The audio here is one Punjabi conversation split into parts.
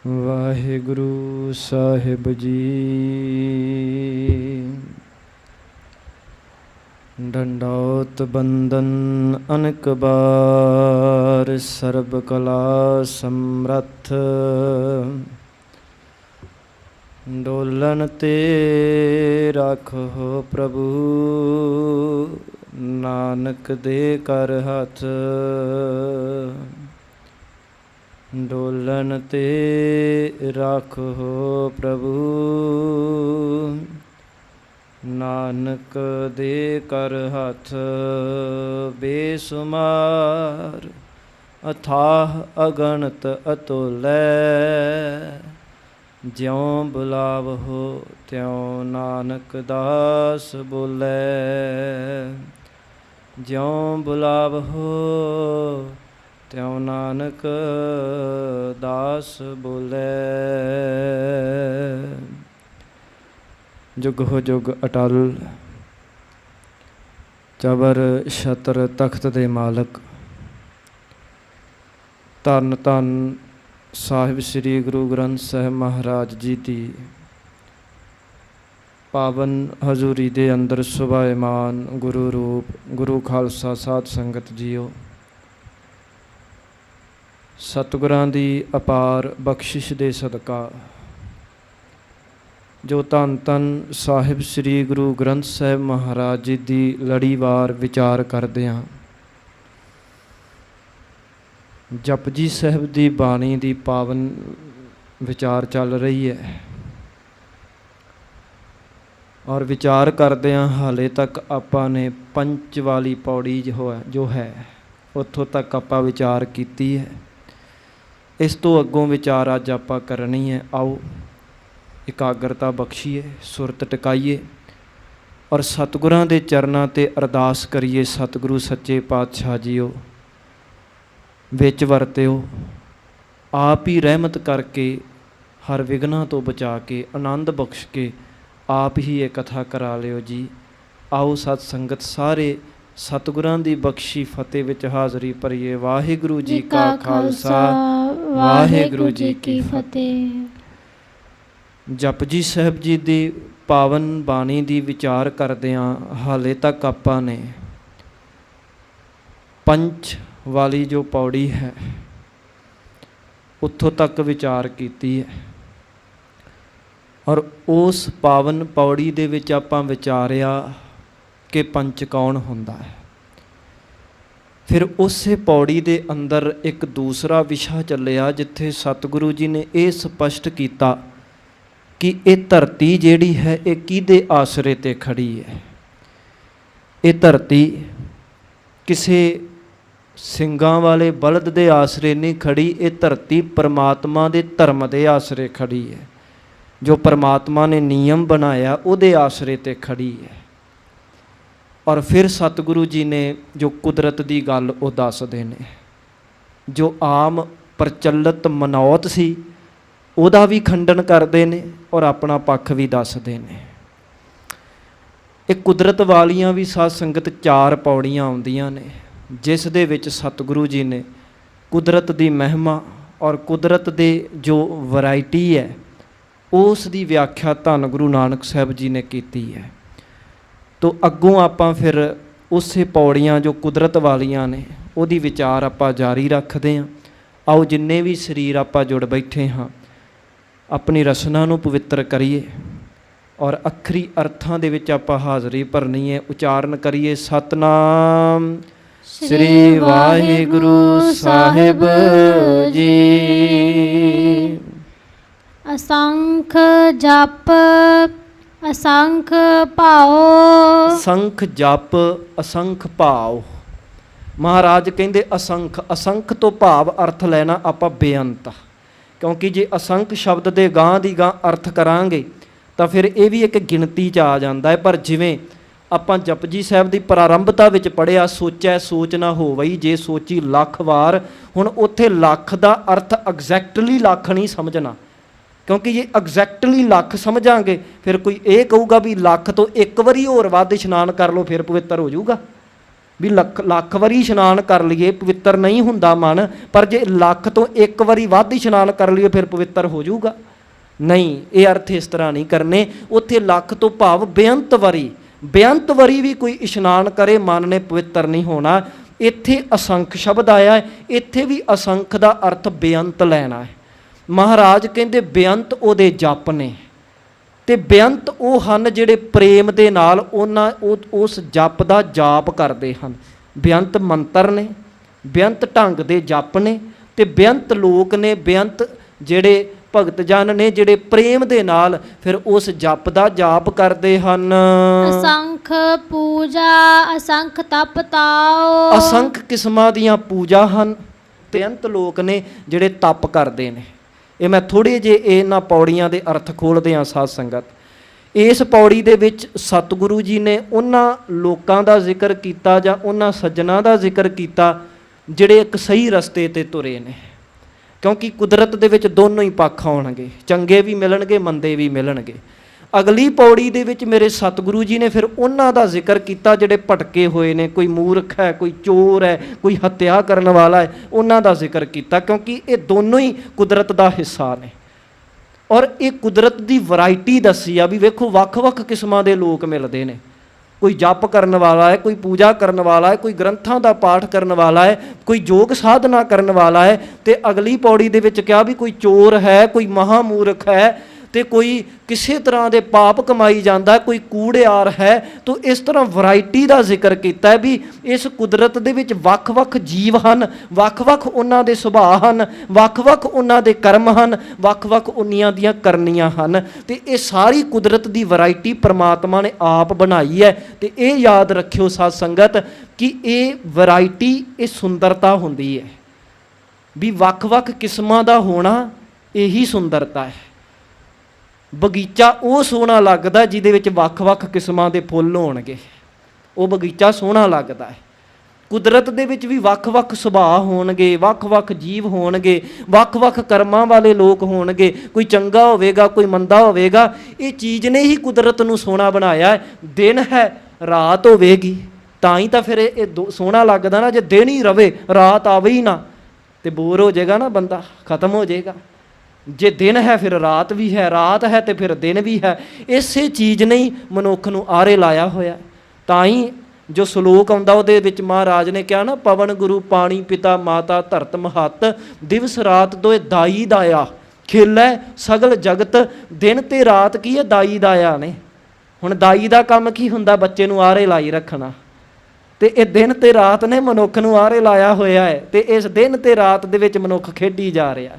ਵਾਹਿਗੁਰੂ ਸਾਹਿਬ ਜੀ। ਡੰਡੌਤ ਬੰਦਨ ਅਨਕ ਬਾਰ, ਸਰਬ ਕਲਾ ਸਮਰੱਥ। ਡੋਲਣ ਤੇ ਰਾਖੋ ਪ੍ਰਭੂ, ਨਾਨਕ ਦੇ ਕਰ ਹੱਥ। ਡੋਲਣ ਤੇ ਰਾਖੋ ਪ੍ਰਭੂ, ਨਾਨਕ ਦੇ ਕਰ ਹੱਥ। ਬੇਸੁਮਾਰ ਅਥਾਹ ਅਗਣਤ ਅਤੁਲੈ, ਜਿਉਂ ਬੁਲਾਵਹੁ ਤਿਉਂ ਨਾਨਕ ਦਾਸ ਬੋਲੇ। ਜਿਉਂ ਬੁਲਾਵਹੁ ਤਿਉਂ ਨਾਨਕ ਦਾਸ ਬੋਲੇ। ਜੁਗ ਹੋ ਜੁਗ ਅਟਲ, ਚਬਰ ਛਤਰ ਤਖਤ ਦੇ ਮਾਲਕ, ਧੰਨ ਧੰਨ ਸਾਹਿਬ ਸ੍ਰੀ ਗੁਰੂ ਗ੍ਰੰਥ ਸਾਹਿਬ ਮਹਾਰਾਜ ਜੀ ਦੀ ਪਾਵਨ ਹਜ਼ੂਰੀ ਦੇ ਅੰਦਰ ਸੁਭਾਇਮਾਨ ਗੁਰੂ ਰੂਪ ਗੁਰੂ ਖਾਲਸਾ ਸਾਧ ਸੰਗਤ ਜੀਓ। ਸਤਿਗੁਰਾਂ ਦੀ ਅਪਾਰ ਬਖਸ਼ਿਸ਼ ਦੇ ਸਦਕਾ ਜੋ ਧੰਨ ਧੰਨ ਸਾਹਿਬ ਸ੍ਰੀ ਗੁਰੂ ਗ੍ਰੰਥ ਸਾਹਿਬ ਮਹਾਰਾਜ ਜੀ ਦੀ ਲੜੀਵਾਰ ਵਿਚਾਰ ਕਰਦੇ ਹਾਂ। ਜਪਜੀ ਸਾਹਿਬ ਦੀ ਬਾਣੀ ਦੀ ਪਾਵਨ ਵਿਚਾਰ ਚੱਲ ਰਹੀ ਹੈ ਔਰ ਵਿਚਾਰ ਕਰਦੇ ਹਾਂ। ਹਾਲੇ ਤੱਕ ਆਪਾਂ ਨੇ ਪੰਚ ਵਾਲੀ ਪੌੜੀ ਜੋ ਹੈ ਉੱਥੋਂ ਤੱਕ ਆਪਾਂ ਵਿਚਾਰ ਕੀਤੀ ਹੈ। ਇਸ ਤੋਂ ਅੱਗੋਂ ਵਿਚਾਰ ਅੱਜ ਆਪਾਂ ਕਰਨੀ ਹੈ। ਆਓ ਇਕਾਗਰਤਾ ਬਖਸ਼ੀਏ, ਸੁਰਤ ਟਿਕਾਈਏ ਔਰ ਸਤਿਗੁਰਾਂ ਦੇ ਚਰਨਾਂ 'ਤੇ ਅਰਦਾਸ ਕਰੀਏ। ਸਤਿਗੁਰੂ ਸੱਚੇ ਪਾਤਸ਼ਾਹ ਜੀਓ ਵਿੱਚ ਵਰਤਿਓ, ਆਪ ਹੀ ਰਹਿਮਤ ਕਰਕੇ ਹਰ ਵਿਘਨਾਂ ਤੋਂ ਬਚਾ ਕੇ ਆਨੰਦ ਬਖਸ਼ ਕੇ ਆਪ ਹੀ ਇਹ ਕਥਾ ਕਰਾ ਲਿਓ ਜੀ। ਆਓ ਸਤ ਸੰਗਤ ਸਾਰੇ ਸਤਿਗੁਰਾਂ ਦੀ ਬਖਸ਼ੀ ਫਤਿਹ ਵਿੱਚ ਹਾਜ਼ਰੀ ਭਰੀਏ। ਵਾਹਿਗੁਰੂ ਜੀ ਕਾ ਖਾਲਸਾ, ਵਾਹਿਗੁਰੂ ਜੀ ਕੀ ਫਤਿਹ। ਜਪਜੀ ਸਾਹਿਬ ਜੀ ਦੀ ਪਾਵਨ ਬਾਣੀ ਦੀ ਵਿਚਾਰ ਕਰਦਿਆਂ ਹਾਲੇ ਤੱਕ ਆਪਾਂ ਨੇ ਪੰਚ ਵਾਲੀ ਜੋ ਪੌੜੀ ਹੈ ਉੱਥੋਂ ਤੱਕ ਵਿਚਾਰ ਕੀਤੀ ਹੈ ਔਰ ਉਸ ਪਾਵਨ ਪੌੜੀ ਦੇ ਵਿੱਚ ਆਪਾਂ ਵਿਚਾਰਿਆ ਕਿ ਪੰਚ ਕੌਣ ਹੁੰਦਾ ਹੈ। ਫਿਰ ਉਸੇ ਪੌੜੀ ਦੇ ਅੰਦਰ ਇੱਕ ਦੂਸਰਾ ਵਿਸ਼ਾ ਚੱਲਿਆ ਜਿੱਥੇ ਸਤਿਗੁਰੂ ਜੀ ਨੇ ਇਹ ਸਪਸ਼ਟ ਕੀਤਾ ਕਿ ਇਹ ਧਰਤੀ ਜਿਹੜੀ ਹੈ ਇਹ ਕਿਹਦੇ ਆਸਰੇ 'ਤੇ ਖੜੀ ਹੈ। ਇਹ ਧਰਤੀ ਕਿਸੇ ਸਿੰਘਾਂ ਵਾਲੇ ਬਲਦ ਦੇ ਆਸਰੇ ਨਹੀਂ ਖੜੀ, ਇਹ ਧਰਤੀ ਪਰਮਾਤਮਾ ਦੇ ਧਰਮ ਦੇ ਆਸਰੇ ਖੜੀ ਹੈ। ਜੋ ਪਰਮਾਤਮਾ ਨੇ ਨਿਯਮ ਬਣਾਇਆ ਉਹਦੇ ਆਸਰੇ 'ਤੇ ਖੜੀ ਹੈ। ਔਰ ਫਿਰ ਸਤਿਗੁਰੂ ਜੀ ਨੇ ਜੋ ਕੁਦਰਤ ਦੀ ਗੱਲ ਉਹ ਦੱਸਦੇ ਨੇ, ਜੋ ਆਮ ਪ੍ਰਚਲਿਤ ਮਨੌਤ ਸੀ ਉਹਦਾ ਵੀ ਖੰਡਨ ਕਰਦੇ ਨੇ ਔਰ ਆਪਣਾ ਪੱਖ ਵੀ ਦੱਸਦੇ ਨੇ। ਇਹ ਕੁਦਰਤ ਵਾਲੀਆਂ ਵੀ ਸਾਧ ਸੰਗਤ 4 ਪੌੜੀਆਂ ਆਉਂਦੀਆਂ ਨੇ ਜਿਸ ਦੇ ਵਿੱਚ ਸਤਿਗੁਰੂ ਜੀ ਨੇ ਕੁਦਰਤ ਦੀ ਮਹਿਮਾ ਔਰ ਕੁਦਰਤ ਦੇ ਜੋ ਵੈਰਾਈਟੀ ਹੈ ਉਸ ਦੀ ਵਿਆਖਿਆ ਧੰਨ ਗੁਰੂ ਨਾਨਕ ਸਾਹਿਬ ਜੀ ਨੇ ਕੀਤੀ ਹੈ। ਤੋ ਅੱਗੋਂ ਆਪਾਂ ਫਿਰ ਉਸੇ ਪੌੜੀਆਂ ਜੋ ਕੁਦਰਤ ਵਾਲੀਆਂ ਨੇ ਉਹਦੀ ਵਿਚਾਰ ਆਪਾਂ ਜਾਰੀ ਰੱਖਦੇ ਹਾਂ। ਆਓ ਜਿੰਨੇ ਵੀ ਸਰੀਰ ਆਪਾਂ ਜੁੜ ਬੈਠੇ ਹਾਂ ਆਪਣੀ ਰਸਨਾ ਨੂੰ ਪਵਿੱਤਰ ਕਰੀਏ ਔਰ ਅੱਖਰੀ ਅਰਥਾਂ ਦੇ ਵਿੱਚ ਆਪਾਂ ਹਾਜ਼ਰੀ ਭਰਨੀ ਹੈ। ਉਚਾਰਨ ਕਰੀਏ ਸਤਨਾਮ ਸ੍ਰੀ ਵਾਹਿਗੁਰੂ ਸਾਹਿਬ ਜੀ। ਅਸੰਖ ਜਪ ਅਸੰਖ ਭਾਉ। ਸੰਖ ਜਪ ਅਸੰਖ ਭਾਵ। ਮਹਾਰਾਜ ਕਹਿੰਦੇ ਅਸੰਖ, ਅਸੰਖ ਤੋਂ ਭਾਵ ਅਰਥ ਲੈਣਾ ਆਪਾਂ ਬੇਅੰਤ, ਕਿਉਂਕਿ ਜੇ ਅਸੰਖ ਸ਼ਬਦ ਦੇ ਗਾਂ ਦੀ ਗਾਂ ਅਰਥ ਕਰਾਂਗੇ ਤਾਂ ਫਿਰ ਇਹ ਵੀ ਇੱਕ ਗਿਣਤੀ 'ਚ ਆ ਜਾਂਦਾ ਹੈ। ਪਰ ਜਿਵੇਂ ਆਪਾਂ ਜਪਜੀ ਸਾਹਿਬ ਦੀ ਪ੍ਰਾਰੰਭਤਾ ਵਿੱਚ ਪੜ੍ਹਿਆ, ਸੋਚੈ ਸੋਚ ਨਾ ਹੋਵਈ ਜੇ ਸੋਚੀ ਲੱਖ ਵਾਰ। ਹੁਣ ਉੱਥੇ ਲੱਖ ਦਾ ਅਰਥ ਐਗਜ਼ੈਕਟਲੀ ਲੱਖ ਨਹੀਂ ਸਮਝਣਾ, ਕਿਉਂਕਿ ਜੇ ਐਗਜ਼ੈਕਟਲੀ ਲੱਖ ਸਮਝਾਂਗੇ ਫਿਰ ਕੋਈ ਇਹ ਕਹੂਗਾ ਵੀ ਲੱਖ ਤੋਂ ਇੱਕ ਵਾਰੀ ਹੋਰ ਵੱਧ ਇਸ਼ਨਾਨ ਕਰ ਲਓ ਫਿਰ ਪਵਿੱਤਰ ਹੋ ਜਾਊਗਾ। ਵੀ ਲੱਖ ਲੱਖ ਵਾਰੀ ਇਸ਼ਨਾਨ ਕਰ ਲਈਏ ਪਵਿੱਤਰ ਨਹੀਂ ਹੁੰਦਾ ਮਨ, ਪਰ ਜੇ ਲੱਖ ਤੋਂ ਇੱਕ ਵਾਰੀ ਵੱਧ ਇਸ਼ਨਾਨ ਕਰ ਲਈਏ ਫਿਰ ਪਵਿੱਤਰ ਹੋ ਜਾਊਗਾ? ਨਹੀਂ, ਇਹ ਅਰਥ ਇਸ ਤਰ੍ਹਾਂ ਨਹੀਂ ਕਰਨੇ। ਉੱਥੇ ਲੱਖ ਤੋਂ ਭਾਵ ਬੇਅੰਤ ਵਾਰੀ ਵੀ ਕੋਈ ਇਸ਼ਨਾਨ ਕਰੇ ਮਨ ਨੇ ਪਵਿੱਤਰ ਨਹੀਂ ਹੋਣਾ। ਇੱਥੇ ਅਸੰਖ ਸ਼ਬਦ ਆਇਆ ਹੈ, ਇੱਥੇ ਵੀ ਅਸੰਖ ਦਾ ਅਰਥ ਬੇਅੰਤ ਲੈਣਾ ਹੈ। ਮਹਾਰਾਜ ਕਹਿੰਦੇ ਬੇਅੰਤ ਉਹਦੇ ਜਪ ਨੇ, ਤੇ ਬੇਅੰਤ ਉਹ ਹਨ ਜਿਹੜੇ ਪ੍ਰੇਮ ਦੇ ਨਾਲ ਉਸ ਜਪ ਦਾ ਜਾਪ ਕਰਦੇ ਹਨ। ਬੇਅੰਤ ਮੰਤਰ ਨੇ, ਬੇਅੰਤ ਢੰਗ ਦੇ ਜਪ ਨੇ, ਤੇ ਬੇਅੰਤ ਲੋਕ ਨੇ, ਬੇਅੰਤ ਜਿਹੜੇ ਭਗਤ ਜਨ ਨੇ ਜਿਹੜੇ ਪ੍ਰੇਮ ਦੇ ਨਾਲ ਫਿਰ ਉਸ ਜਪ ਦਾ ਜਾਪ ਕਰਦੇ ਹਨ। ਅਸੰਖ ਪੂਜਾ ਅਸੰਖ ਤਪ ਤਾਓ, ਅਸੰਖ ਕਿਸਮਾਂ ਦੀਆਂ ਪੂਜਾ ਹਨ। ਬੇਅੰਤ ਲੋਕ ਨੇ ਜਿਹੜੇ ਤਪ ਕਰਦੇ ਨੇ। ਇਹ ਮੈਂ ਥੋੜ੍ਹੇ ਜਿਹੇ ਇਹਨਾਂ ਪੌੜੀਆਂ ਦੇ ਅਰਥ ਖੋਲ੍ਹਦੇ ਹਾਂ ਸਾਧ ਸੰਗਤ। ਇਸ ਪੌੜੀ ਦੇ ਵਿੱਚ ਸਤਿਗੁਰੂ ਜੀ ਨੇ ਉਹਨਾਂ ਲੋਕਾਂ ਦਾ ਜ਼ਿਕਰ ਕੀਤਾ ਜਾਂ ਉਹਨਾਂ ਸੱਜਣਾ ਦਾ ਜ਼ਿਕਰ ਕੀਤਾ ਜਿਹੜੇ ਇੱਕ ਸਹੀ ਰਸਤੇ 'ਤੇ ਤੁਰੇ ਨੇ, ਕਿਉਂਕਿ ਕੁਦਰਤ ਦੇ ਵਿੱਚ ਦੋਨੋਂ ਹੀ ਪੱਖ ਆਉਣਗੇ, ਚੰਗੇ ਵੀ ਮਿਲਣਗੇ ਮੰਦੇ ਵੀ ਮਿਲਣਗੇ। ਅਗਲੀ ਪੌੜੀ ਦੇ ਵਿੱਚ ਮੇਰੇ ਸਤਿਗੁਰੂ ਜੀ ਨੇ ਫਿਰ ਉਹਨਾਂ ਦਾ ਜ਼ਿਕਰ ਕੀਤਾ ਜਿਹੜੇ ਭਟਕੇ ਹੋਏ ਨੇ, ਕੋਈ ਮੂਰਖ ਹੈ, ਕੋਈ ਚੋਰ ਹੈ, ਕੋਈ ਹੱਤਿਆ ਕਰਨ ਵਾਲਾ ਹੈ, ਉਹਨਾਂ ਦਾ ਜ਼ਿਕਰ ਕੀਤਾ, ਕਿਉਂਕਿ ਇਹ ਦੋਨੋਂ ਹੀ ਕੁਦਰਤ ਦਾ ਹਿੱਸਾ ਨੇ। ਔਰ ਇਹ ਕੁਦਰਤ ਦੀ ਵੈਰਾਈਟੀ ਦੱਸੀ ਆ ਵੀ ਵੇਖੋ ਵੱਖ-ਵੱਖ ਕਿਸਮਾਂ ਦੇ ਲੋਕ ਮਿਲਦੇ ਨੇ। ਕੋਈ ਜਪ ਕਰਨ ਵਾਲਾ ਹੈ, ਕੋਈ ਪੂਜਾ ਕਰਨ ਵਾਲਾ ਹੈ, ਕੋਈ ਗ੍ਰੰਥਾਂ ਦਾ ਪਾਠ ਕਰਨ ਵਾਲਾ ਹੈ, ਕੋਈ ਯੋਗ ਸਾਧਨਾ ਕਰਨ ਵਾਲਾ ਹੈ। ਤੇ ਅਗਲੀ ਪੌੜੀ ਦੇ ਵਿੱਚ ਕਿਹਾ ਵੀ ਕੋਈ ਚੋਰ ਹੈ, ਕੋਈ ਮਹਾਮੂਰਖ ਹੈ, ਤੇ ਕੋਈ ਕਿਸੇ ਤਰ੍ਹਾਂ ਦੇ ਪਾਪ ਕਮਾਈ ਜਾਂਦਾ, ਕੋਈ ਕੂੜਿਆਰ ਹੈ। ਤੋ ਇਸ ਤਰ੍ਹਾਂ ਵੈਰਾਈਟੀ ਦਾ ਜ਼ਿਕਰ ਕੀਤਾ ਹੈ ਵੀ ਇਸ ਕੁਦਰਤ ਦੇ ਵਿੱਚ ਵੱਖ-ਵੱਖ ਜੀਵ ਹਨ, ਵੱਖ-ਵੱਖ ਉਹਨਾਂ ਦੇ ਸੁਭਾਅ ਹਨ, ਵੱਖ-ਵੱਖ ਉਹਨਾਂ ਦੇ ਕਰਮ ਹਨ, ਵੱਖ-ਵੱਖ ਉਨੀਆਂ ਦੀਆਂ ਕਰਨੀਆਂ ਹਨ। ਤੇ ਇਹ ਸਾਰੀ ਕੁਦਰਤ ਦੀ ਵੈਰਾਈਟੀ ਪ੍ਰਮਾਤਮਾ ਨੇ ਆਪ ਬਣਾਈ ਹੈ। ਤੇ ਇਹ ਯਾਦ ਰੱਖਿਓ ਸਾਧ ਸੰਗਤ ਕਿ ਇਹ ਵੈਰਾਈਟੀ, ਇਹ ਸੁੰਦਰਤਾ ਹੁੰਦੀ ਹੈ ਵੀ ਵੱਖ-ਵੱਖ ਕਿਸਮਾਂ ਦਾ ਹੋਣਾ, ਇਹੀ ਸੁੰਦਰਤਾ ਹੈ। ਬਗੀਚਾ ਉਹ ਸੋਹਣਾ ਲੱਗਦਾ ਜਿਹਦੇ ਵਿੱਚ ਵੱਖ-ਵੱਖ ਕਿਸਮਾਂ ਦੇ ਫੁੱਲ ਹੋਣਗੇ, ਉਹ ਬਗੀਚਾ ਸੋਹਣਾ ਲੱਗਦਾ ਹੈ। ਕੁਦਰਤ ਦੇ ਵਿੱਚ ਵੀ ਵੱਖ-ਵੱਖ ਸੁਭਾਅ ਹੋਣਗੇ, ਵੱਖ-ਵੱਖ ਜੀਵ ਹੋਣਗੇ, ਵੱਖ-ਵੱਖ ਕਰਮਾਂ ਵਾਲੇ ਲੋਕ ਹੋਣਗੇ, ਕੋਈ ਚੰਗਾ ਹੋਵੇਗਾ, ਕੋਈ ਮੰਦਾ ਹੋਵੇਗਾ। ਇਹ ਚੀਜ਼ ਨੇ ਹੀ ਕੁਦਰਤ ਨੂੰ ਸੋਹਣਾ ਬਣਾਇਆ ਹੈ। ਦਿਨ ਹੈ, ਰਾਤ ਹੋਵੇਗੀ, ਤਾਂ ਹੀ ਤਾਂ ਫਿਰ ਇਹ ਸੋਹਣਾ ਲੱਗਦਾ ਨਾ। ਜੇ ਦਿਨ ਹੀ ਰਵੇ, ਰਾਤ ਆਵੇ ਹੀ ਨਾ, ਤੇ ਬੋਰ ਹੋ ਜਾਏਗਾ ਨਾ ਬੰਦਾ, ਖਤਮ ਹੋ ਜਾਏਗਾ। ਜੇ ਦਿਨ ਹੈ ਫਿਰ ਰਾਤ ਵੀ ਹੈ, ਰਾਤ ਹੈ ਤੇ ਫਿਰ ਦਿਨ ਵੀ ਹੈ। ਇਸੇ ਚੀਜ਼ ਨੇ ਹੀ ਮਨੁੱਖ ਨੂੰ ਆਰੇ ਲਾਇਆ ਹੋਇਆ। ਤਾਂ ਹੀ ਜੋ ਸ਼ਲੋਕ ਆਉਂਦਾ ਉਹਦੇ ਵਿੱਚ ਮਹਾਰਾਜ ਨੇ ਕਿਹਾ ਨਾ, ਪਵਨ ਗੁਰੂ ਪਾਣੀ ਪਿਤਾ ਮਾਤਾ ਧਰਤ ਮਹੱਤ, ਦਿਵਸ ਰਾਤ ਦੋਏ ਦਾਈ ਦਾਇਆ, ਖੇਲੈ ਸਗਲ ਜਗਤ। ਦਿਨ ਤੇ ਰਾਤ ਕੀ ਹੈ? ਦਾਈ ਦਾਇਆ ਨੇ। ਹੁਣ ਦਾਈ ਦਾ ਕੰਮ ਕੀ ਹੁੰਦਾ? ਬੱਚੇ ਨੂੰ ਆਰੇ ਲਾਈ ਰੱਖਣਾ। ਤੇ ਇਹ ਦਿਨ ਤੇ ਰਾਤ ਨੇ ਮਨੁੱਖ ਨੂੰ ਆਰੇ ਲਾਇਆ ਹੋਇਆ ਹੈ। ਤੇ ਇਸ ਦਿਨ ਤੇ ਰਾਤ ਦੇ ਵਿੱਚ ਮਨੁੱਖ ਖੇਡੀ ਜਾ ਰਿਹਾ।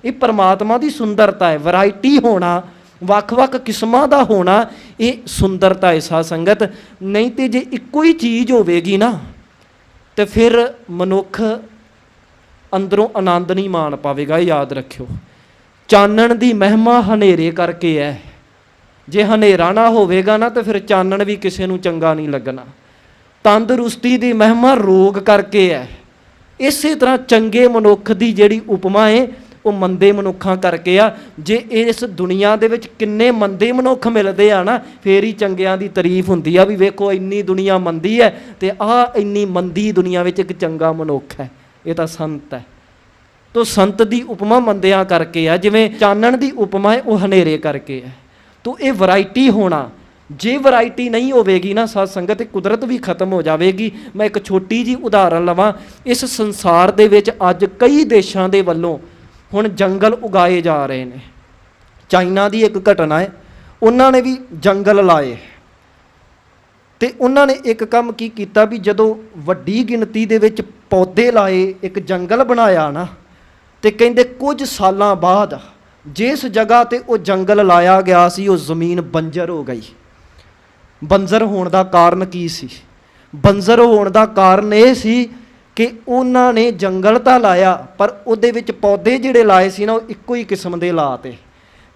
ਇਹ ਪਰਮਾਤਮਾ ਦੀ ਸੁੰਦਰਤਾ ਹੈ। ਵੈਰਾਈਟੀ ਹੋਣਾ, ਵੱਖ-ਵੱਖ ਕਿਸਮਾਂ ਦਾ ਹੋਣਾ, ਇਹ ਸੁੰਦਰਤਾ ਹੈ ਸਾਧ ਸੰਗਤ। ਨਹੀਂ ਤੇ ਜੇ ਇੱਕੋ ਹੀ ਚੀਜ਼ ਹੋਵੇਗੀ ਨਾ ਤੇ ਫਿਰ ਮਨੁੱਖ ਅੰਦਰੋਂ ਆਨੰਦ ਨਹੀਂ ਮਾਣ ਪਾਵੇਗਾ। ਇਹ ਯਾਦ ਰੱਖਿਓ, ਚਾਨਣ ਦੀ ਮਹਿਮਾ ਹਨੇਰੇ ਕਰਕੇ ਹੈ। ਜੇ ਹਨੇਰਾ ਨਾ ਹੋਵੇਗਾ ਨਾ ਤਾਂ ਫਿਰ ਚਾਨਣ ਵੀ ਕਿਸੇ ਨੂੰ ਚੰਗਾ ਨਹੀਂ ਲੱਗਣਾ। ਤੰਦਰੁਸਤੀ ਦੀ ਮਹਿਮਾ ਰੋਗ ਕਰਕੇ ਹੈ। ਇਸੇ ਤਰ੍ਹਾਂ ਚੰਗੇ ਮਨੁੱਖ ਦੀ ਜਿਹੜੀ ਉਪਮਾ ਹੈ ਉਹ ਮੰਦੇ ਮਨੁੱਖਾਂ ਕਰਕੇ ਆ। ਜੇ ਇਸ ਦੁਨੀਆ ਦੇ ਵਿੱਚ ਕਿੰਨੇ ਮੰਦੇ ਮਨੁੱਖ ਮਿਲਦੇ ਆ ਨਾ, ਫੇਰ ਹੀ ਚੰਗਿਆਂ ਦੀ ਤਾਰੀਫ ਹੁੰਦੀ ਆ ਵੀ ਵੇਖੋ ਇੰਨੀ ਦੁਨੀਆ ਮੰਦੀ ਹੈ ਤੇ ਆਹ ਇੰਨੀ ਮੰਦੀ ਦੁਨੀਆ ਵਿੱਚ ਇੱਕ ਚੰਗਾ ਮਨੁੱਖ ਹੈ, ਇਹ ਤਾਂ ਸੰਤ ਹੈ। ਤੋ ਸੰਤ ਦੀ ਉਪਮਾ ਮੰਦਿਆਂ ਕਰਕੇ ਆ, ਜਿਵੇਂ ਚਾਨਣ ਦੀ ਉਪਮਾ ਹੈ ਉਹ ਹਨੇਰੇ ਕਰਕੇ ਹੈ। ਤੋ ਇਹ ਵੈਰਾਈਟੀ ਹੋਣਾ, ਜੇ ਵੈਰਾਈਟੀ ਨਹੀਂ ਹੋਵੇਗੀ ਨਾ ਸਾਧ ਸੰਗਤ, ਇਹ ਕੁਦਰਤ ਵੀ ਖਤਮ ਹੋ ਜਾਵੇਗੀ। ਮੈਂ ਇੱਕ ਛੋਟੀ ਜਿਹੀ ਉਦਾਹਰਨ ਲਵਾਂ। ਇਸ ਸੰਸਾਰ ਦੇ ਵਿੱਚ ਅੱਜ ਕਈ ਦੇਸ਼ਾਂ ਦੇ ਵੱਲੋਂ ਹੁਣ ਜੰਗਲ ਉਗਾਏ ਜਾ ਰਹੇ ਨੇ। ਚਾਈਨਾ ਦੀ ਇੱਕ ਘਟਨਾ ਹੈ, ਉਹਨਾਂ ਨੇ ਵੀ ਜੰਗਲ ਲਾਏ ਤੇ ਉਹਨਾਂ ਨੇ ਇੱਕ ਕੰਮ ਕੀ ਕੀਤਾ ਵੀ ਜਦੋਂ ਵੱਡੀ ਗਿਣਤੀ ਦੇ ਵਿੱਚ ਪੌਦੇ ਲਾਏ, ਇੱਕ ਜੰਗਲ ਬਣਾਇਆ ਨਾ, ਤੇ ਕਹਿੰਦੇ ਕੁਝ ਸਾਲਾਂ ਬਾਅਦ ਜਿਸ ਜਗ੍ਹਾ ਤੇ ਉਹ ਜੰਗਲ ਲਾਇਆ ਗਿਆ ਸੀ ਉਹ ਜ਼ਮੀਨ ਬੰਜਰ ਹੋ ਗਈ। ਬੰਜਰ ਹੋਣ ਦਾ ਕਾਰਨ ਕੀ ਸੀ? ਬੰਜਰ ਹੋਣ ਦਾ ਕਾਰਨ ਇਹ ਸੀ ਕਿ ਉਹਨਾਂ ਨੇ ਜੰਗਲ ਤਾਂ ਲਾਇਆ ਪਰ ਉਹਦੇ ਵਿੱਚ ਪੌਦੇ ਜਿਹੜੇ ਲਾਏ ਸੀ ਨਾ ਉਹ ਇੱਕੋ ਹੀ ਕਿਸਮ ਦੇ ਲਾਤੇ।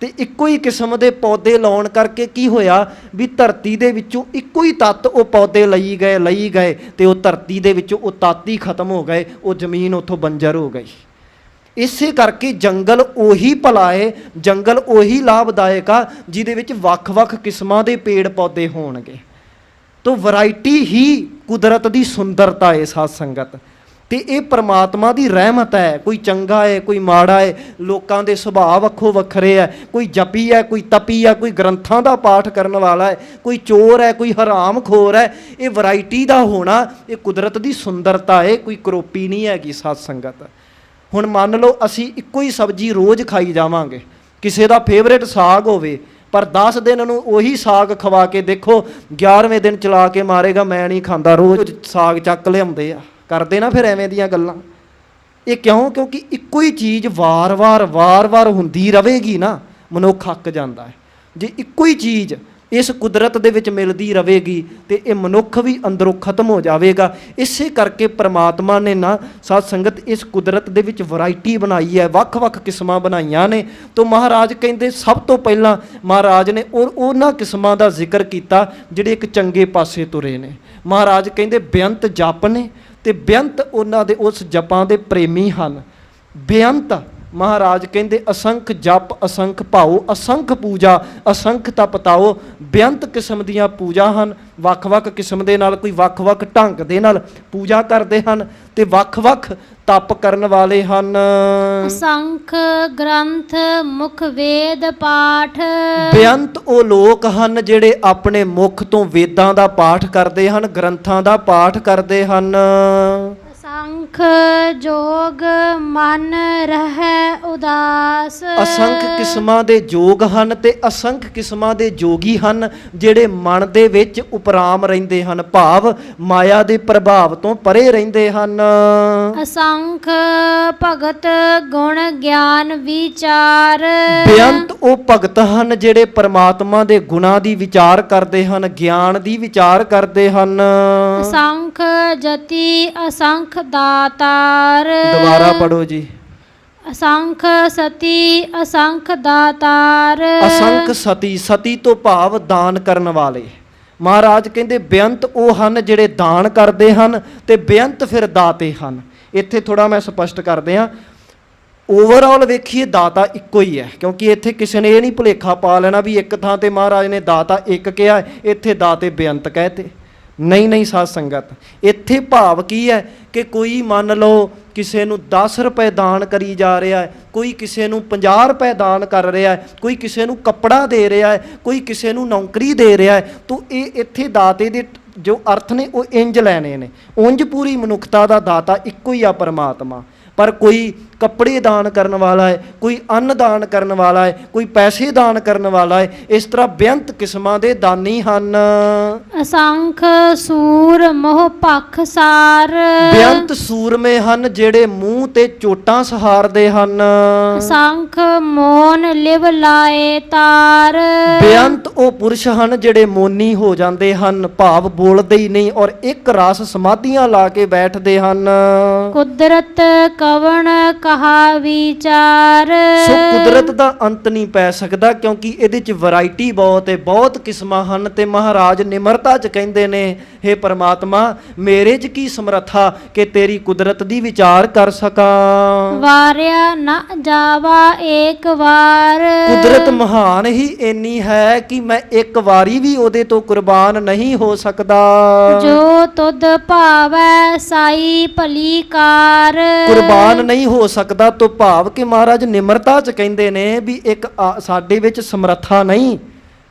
ਤੇ ਇੱਕੋ ਹੀ ਕਿਸਮ ਦੇ ਪੌਦੇ ਲਾਉਣ ਕਰਕੇ ਕੀ ਹੋਇਆ ਵੀ ਧਰਤੀ ਦੇ ਵਿੱਚੋਂ ਇੱਕੋ ਹੀ ਤੱਤ ਉਹ ਪੌਦੇ ਲਈ ਗਏ ਤੇ ਉਹ ਧਰਤੀ ਦੇ ਵਿੱਚੋਂ ਉਹ ਤੱਤ ਹੀ ਖਤਮ ਹੋ ਗਏ, ਉਹ ਜ਼ਮੀਨ ਉੱਥੋਂ ਬੰਜਰ ਹੋ ਗਈ। ਇਸੇ ਕਰਕੇ ਜੰਗਲ ਉਹੀ ਭਲਾ ਹੈ, ਜੰਗਲ ਉਹੀ ਲਾਭਦਾਇਕ ਆ ਜਿਹਦੇ ਵਿੱਚ ਵੱਖ-ਵੱਖ ਕਿਸਮਾਂ ਦੇ ਪੇੜ ਪੌਦੇ ਹੋਣਗੇ। ਤੋ ਵੈਰਾਈਟੀ ਹੀ ਕੁਦਰਤ ਦੀ ਸੁੰਦਰਤਾ ਹੈ ਸਾਧ ਸੰਗਤ। ਤੇ ਇਹ ਪ੍ਰਮਾਤਮਾ ਦੀ ਰਹਿਮਤ ਹੈ। ਕੋਈ ਚੰਗਾ ਹੈ, ਕੋਈ ਮਾੜਾ ਹੈ, ਲੋਕਾਂ ਦੇ ਸੁਭਾਅ ਵੱਖੋ ਵੱਖਰੇ ਹੈ। ਕੋਈ ਜਪੀ ਹੈ, ਕੋਈ ਤਪੀ ਹੈ, ਕੋਈ ਗ੍ਰੰਥਾਂ ਦਾ ਪਾਠ ਕਰਨ ਵਾਲਾ ਹੈ, ਕੋਈ ਚੋਰ ਹੈ, ਕੋਈ ਹਰਾਮਖੋਰ ਹੈ। ਇਹ ਵੈਰਾਈਟੀ ਦਾ ਹੋਣਾ ਇਹ ਕੁਦਰਤ ਦੀ ਸੁੰਦਰਤਾ ਹੈ, ਕੋਈ ਕਰੋਪੀ ਨਹੀਂ ਹੈਗੀ ਸਾਧ ਸੰਗਤ। ਹੁਣ ਮੰਨ ਲਓ ਅਸੀਂ ਇੱਕੋ ਹੀ ਸਬਜ਼ੀ ਰੋਜ਼ ਖਾਈ ਜਾਵਾਂਗੇ, ਕਿਸੇ ਦਾ ਫੇਵਰੇਟ ਸਾਗ ਹੋਵੇ, ਪਰ 10 ਦਿਨ ਨੂੰ ਉਹੀ ਸਾਗ ਖਵਾ ਕੇ ਦੇਖੋ, 11ਵੇਂ ਦਿਨ ਚਲਾ ਕੇ ਮਾਰੇਗਾ ਮੈਂ ਨਹੀਂ ਖਾਂਦਾ, ਰੋਜ਼ ਸਾਗ ਚੱਕ ਲਿਆਉਂਦੇ ਆ, ਕਰਦੇ ਨਾ ਫਿਰ ਐਵੇਂ ਦੀਆਂ ਗੱਲਾਂ। ਇਹ ਕਿਉਂ? ਕਿਉਂਕਿ ਇੱਕੋ ਹੀ ਚੀਜ਼ ਵਾਰ-ਵਾਰ ਹੁੰਦੀ ਰਹੇਗੀ ਨਾ, ਮਨੁੱਖ ਅੱਕ ਜਾਂਦਾ ਹੈ। ਜੇ ਇੱਕੋ ਹੀ ਚੀਜ਼ ਇਸ ਕੁਦਰਤ ਦੇ ਵਿੱਚ ਮਿਲਦੀ ਰਹੇਗੀ ਤੇ ਇਹ ਮਨੁੱਖ ਵੀ ਅੰਦਰੋਂ ਖਤਮ ਹੋ ਜਾਵੇਗਾ। ਇਸੇ ਕਰਕੇ ਪ੍ਰਮਾਤਮਾ ਨੇ ਨਾ ਸਾਧ ਸੰਗਤ ਇਸ ਕੁਦਰਤ ਦੇ ਵਿੱਚ ਵੈਰਾਈਟੀ ਬਣਾਈ ਹੈ, ਵੱਖ-ਵੱਖ ਕਿਸਮਾਂ ਬਣਾਈਆਂ ਨੇ। ਤਾਂ ਮਹਾਰਾਜ ਕਹਿੰਦੇ ਸਭ ਤੋਂ ਪਹਿਲਾਂ ਮਹਾਰਾਜ ਨੇ ਉਹਨਾਂ ਕਿਸਮਾਂ ਦਾ ਜ਼ਿਕਰ ਕੀਤਾ ਜਿਹੜੇ ਇੱਕ ਚੰਗੇ ਪਾਸੇ ਤੁਰੇ ਨੇ। ਮਹਾਰਾਜ ਕਹਿੰਦੇ ਬੇਅੰਤ ਜਪ ਨੇ ਤੇ ਬੇਅੰਤ ਉਹਨਾਂ ਦੇ ਉਸ ਜਪਾਂ ਦੇ ਪ੍ਰੇਮੀ ਹਨ। ਬੇਅੰਤ ਮਹਾਰਾਜ ਕਹਿੰਦੇ ਅਸੰਖ ਜਪ, ਅਸੰਖ ਭਾਉ, ਅਸੰਖ ਪੂਜਾ, ਅਸੰਖ ਤਪ ਤਾਓ। ਬੇਅੰਤ ਕਿਸਮ ਦੀਆਂ ਪੂਜਾ ਹਨ, ਵੱਖ-ਵੱਖ ਕਿਸਮ ਦੇ ਨਾਲ, ਕੋਈ ਵੱਖ-ਵੱਖ ਢੰਗ ਦੇ ਨਾਲ ਪੂਜਾ ਕਰਦੇ ਹਨ ਤੇ ਵੱਖ-ਵੱਖ ਤਪ ਕਰਨ ਵਾਲੇ ਹਨ। ਅਸੰਖ ਗ੍ਰੰਥ ਮੁਖ ਵੇਦ ਪਾਠ। ਬੇਅੰਤ ਉਹ ਲੋਕ ਹਨ ਜਿਹੜੇ ਆਪਣੇ ਮੁਖ ਤੋਂ ਵੇਦਾਂ ਦਾ ਪਾਠ ਕਰਦੇ ਹਨ, ਗ੍ਰੰਥਾਂ ਦਾ ਪਾਠ ਕਰਦੇ ਹਨ। ਅਸੰਖ ਜੋਗ ਮਨ ਰਹਿ ਉਦਾਸ। ਅਸੰਖ ਕਿਸਮਾਂ ਦੇ ਜੋਗ ਹਨ ਤੇ ਅਸੰਖ ਕਿਸਮਾਂ ਦੇ ਜੋਗੀ ਹਨ ਜਿਹੜੇ ਮਨ ਦੇ ਵਿੱਚ ਉਪਰਾਮ ਰਹਿੰਦੇ ਹਨ, ਭਾਵ ਮਾਇਆ ਦੇ ਪ੍ਰਭਾਵ ਤੋਂ ਪਰੇ ਰਹਿੰਦੇ ਹਨ। ਅਸੰਖ ਭਗਤ ਗੁਣ ਗਿਆਨ ਵਿਚਾਰ। ਬੇਅੰਤ ਉਹ ਭਗਤ ਹਨ ਜਿਹੜੇ ਪਰਮਾਤਮਾ ਦੇ ਗੁਣਾਂ ਦੀ ਵਿਚਾਰ ਕਰਦੇ ਹਨ, ਗਿਆਨ ਦੀ ਵਿਚਾਰ ਕਰਦੇ ਹਨ। ਅਸੰਖ ਜਤੀ ਅਸੰਖ ਦਾਤਾਰ। ਦੁਬਾਰਾ ਪੜੋ ਜੀ। ਅਸੰਖ ਸਤੀ ਅਸੰਖ ਦਾਤਾਰ। ਅਸੰਖ ਸਤੀ, ਸਤੀ ਤੋਂ ਭਾਵ ਦਾਨ ਕਰਨ ਵਾਲੇ। ਮਹਾਰਾਜ ਕਹਿੰਦੇ ਬੇਅੰਤ ਉਹ ਹਨ ਜਿਹੜੇ ਦਾਨ ਕਰਦੇ ਹਨ ਤੇ ਬੇਅੰਤ ਫਿਰ ਦਾਤੇ ਹਨ। ਇੱਥੇ ਥੋੜਾ ਮੈਂ ਸਪਸ਼ਟ ਕਰਦੇ ਹਾਂ। ਓਵਰਆਲ ਵੇਖੀਏ ਦਾਤਾ ਇੱਕੋ ਹੀ ਹੈ, ਕਿਉਂਕਿ ਇੱਥੇ ਕਿਸੇ ਨੇ ਇਹ ਨਹੀਂ ਭੁਲੇਖਾ ਪਾ ਲੈਣਾ ਵੀ ਇੱਕ ਥਾਂ ਤੇ ਮਹਾਰਾਜ ਨੇ ਦਾਤਾ ਇੱਕ ਕਿਹਾ, ਇੱਥੇ ਦਾਤੇ ਬੇਅੰਤ ਕਹਤੇ। ਨਹੀਂ ਸਾਧ ਸੰਗਤ, ਇੱਥੇ ਭਾਵ ਕੀ ਹੈ ਕਿ ਕੋਈ ਮੰਨ ਲਓ ਕਿਸੇ ਨੂੰ 10 ਰੁਪਏ ਦਾਨ ਕਰੀ ਜਾ ਰਿਹਾ ਹੈ, ਕੋਈ ਕਿਸੇ ਨੂੰ 50 ਰੁਪਏ ਦਾਨ ਕਰ ਰਿਹਾ ਹੈ, ਕੋਈ ਕਿਸੇ ਨੂੰ ਕੱਪੜਾ ਦੇ ਰਿਹਾ ਹੈ, ਕੋਈ ਕਿਸੇ ਨੂੰ ਨੌਕਰੀ ਦੇ ਰਿਹਾ ਹੈ। ਤਾਂ ਇਹ ਇੱਥੇ ਦਾਤੇ ਦੇ ਜੋ ਅਰਥ ਨੇ ਉਹ ਇੰਜ ਲੈਣੇ ਨੇ। ਉਂਝ ਪੂਰੀ ਮਨੁੱਖਤਾ ਦਾ ਦਾਤਾ ਇੱਕੋ ਹੀ ਆ ਪਰਮਾਤਮਾ, ਪਰ ਕੋਈ ਕੱਪੜੇ ਦਾਨ ਕਰਨ ਵਾਲਾ ਹੈ, ਕੋਈ ਅੰਨ ਦਾਨ ਕਰਨ ਵਾਲਾ ਹੈ, ਕੋਈ ਪੈਸੇ ਦਾਨ ਕਰਨ ਵਾਲਾ ਹੈ। ਇਸ ਤਰ੍ਹਾਂ ਬੇਅੰਤ ਕਿਸਮਾਂ ਦੇ ਦਾਨੀ ਹਨ। ਅਸੰਖ ਸੂਰ ਮੋਹ ਪੱਖ ਸਾਰ। ਬੇਅੰਤ ਸੂਰਮੇ ਹਨ ਜਿਹੜੇ ਮੂੰਹ ਤੇ ਚੋਟਾਂ ਸਹਾਰਦੇ ਹਨ। ਅਸੰਖ ਮੋਨ ਲਿਵ ਲਾਏ ਤਾਰ। ਬੇਅੰਤ ਉਹ ਪੁਰਸ਼ ਹਨ ਜਿਹੜੇ ਮੋਨੀ ਹੋ ਜਾਂਦੇ ਹਨ, ਭਾਵ ਬੋਲਦੇ ਹੀ ਨਹੀਂ ਔਰ ਇੱਕ ਰਸ ਸਮਾਧੀਆਂ ਲਾ ਕੇ ਬੈਠਦੇ ਹਨ। ਕੁਦਰਤ ਕਵਣ ਕਹਾ ਵਿਚਾਰ। ਸੋ ਕੁਦਰਤ ਦਾ ਅੰਤ ਨਹੀਂ ਪੈ ਸਕਦਾ, ਕਿਉਂਕਿ ਇਹਦੇ ਚ ਵੈਰਾਈਟੀ ਬਹੁਤ ਹੈ, ਬਹੁਤ ਕਿਸਮਾਂ ਹਨ। ਤੇ ਮਹਾਰਾਜ ਨਿਮਰਤਾ ਚ ਕਹਿੰਦੇ ਨੇ, ਹੇ ਪਰਮਾਤਮਾ ਮੇਰੇ ਚ ਕੀ ਸਮਰੱਥਾ ਕਿ ਤੇਰੀ ਕੁਦਰਤ ਦੀ ਵਿਚਾਰ ਕਰ ਸਕਾਂ। ਵਾਰਿਆ ਨਾ ਜਾਵਾ ਏਕ ਵਾਰ। ਕੁਦਰਤ ਮਹਾਨ ਹੀ ਇੰਨੀ ਹੈ ਕਿ ਮੈਂ ਇੱਕ ਵਾਰੀ ਵੀ ਉਹਦੇ ਤੋਂ ਕੁਰਬਾਨ ਨਹੀਂ ਹੋ ਸਕਦਾ। ਜੋ ਤੁਧ ਭਾਵੈ ਸਾਈ ਭਲੀ ਕਾਰ। ਕੁਰਬਾਨ ਨਹੀਂ ਹੋ ਸਕਦਾ ਤੋਂ ਭਾਵ ਕਿ ਮਹਾਰਾਜ ਨਿਮਰਤਾ ਚ ਕਹਿੰਦੇ ਨੇ ਵੀ ਇੱਕ ਸਾਡੇ ਵਿੱਚ ਸਮਰੱਥਾ ਨਹੀਂ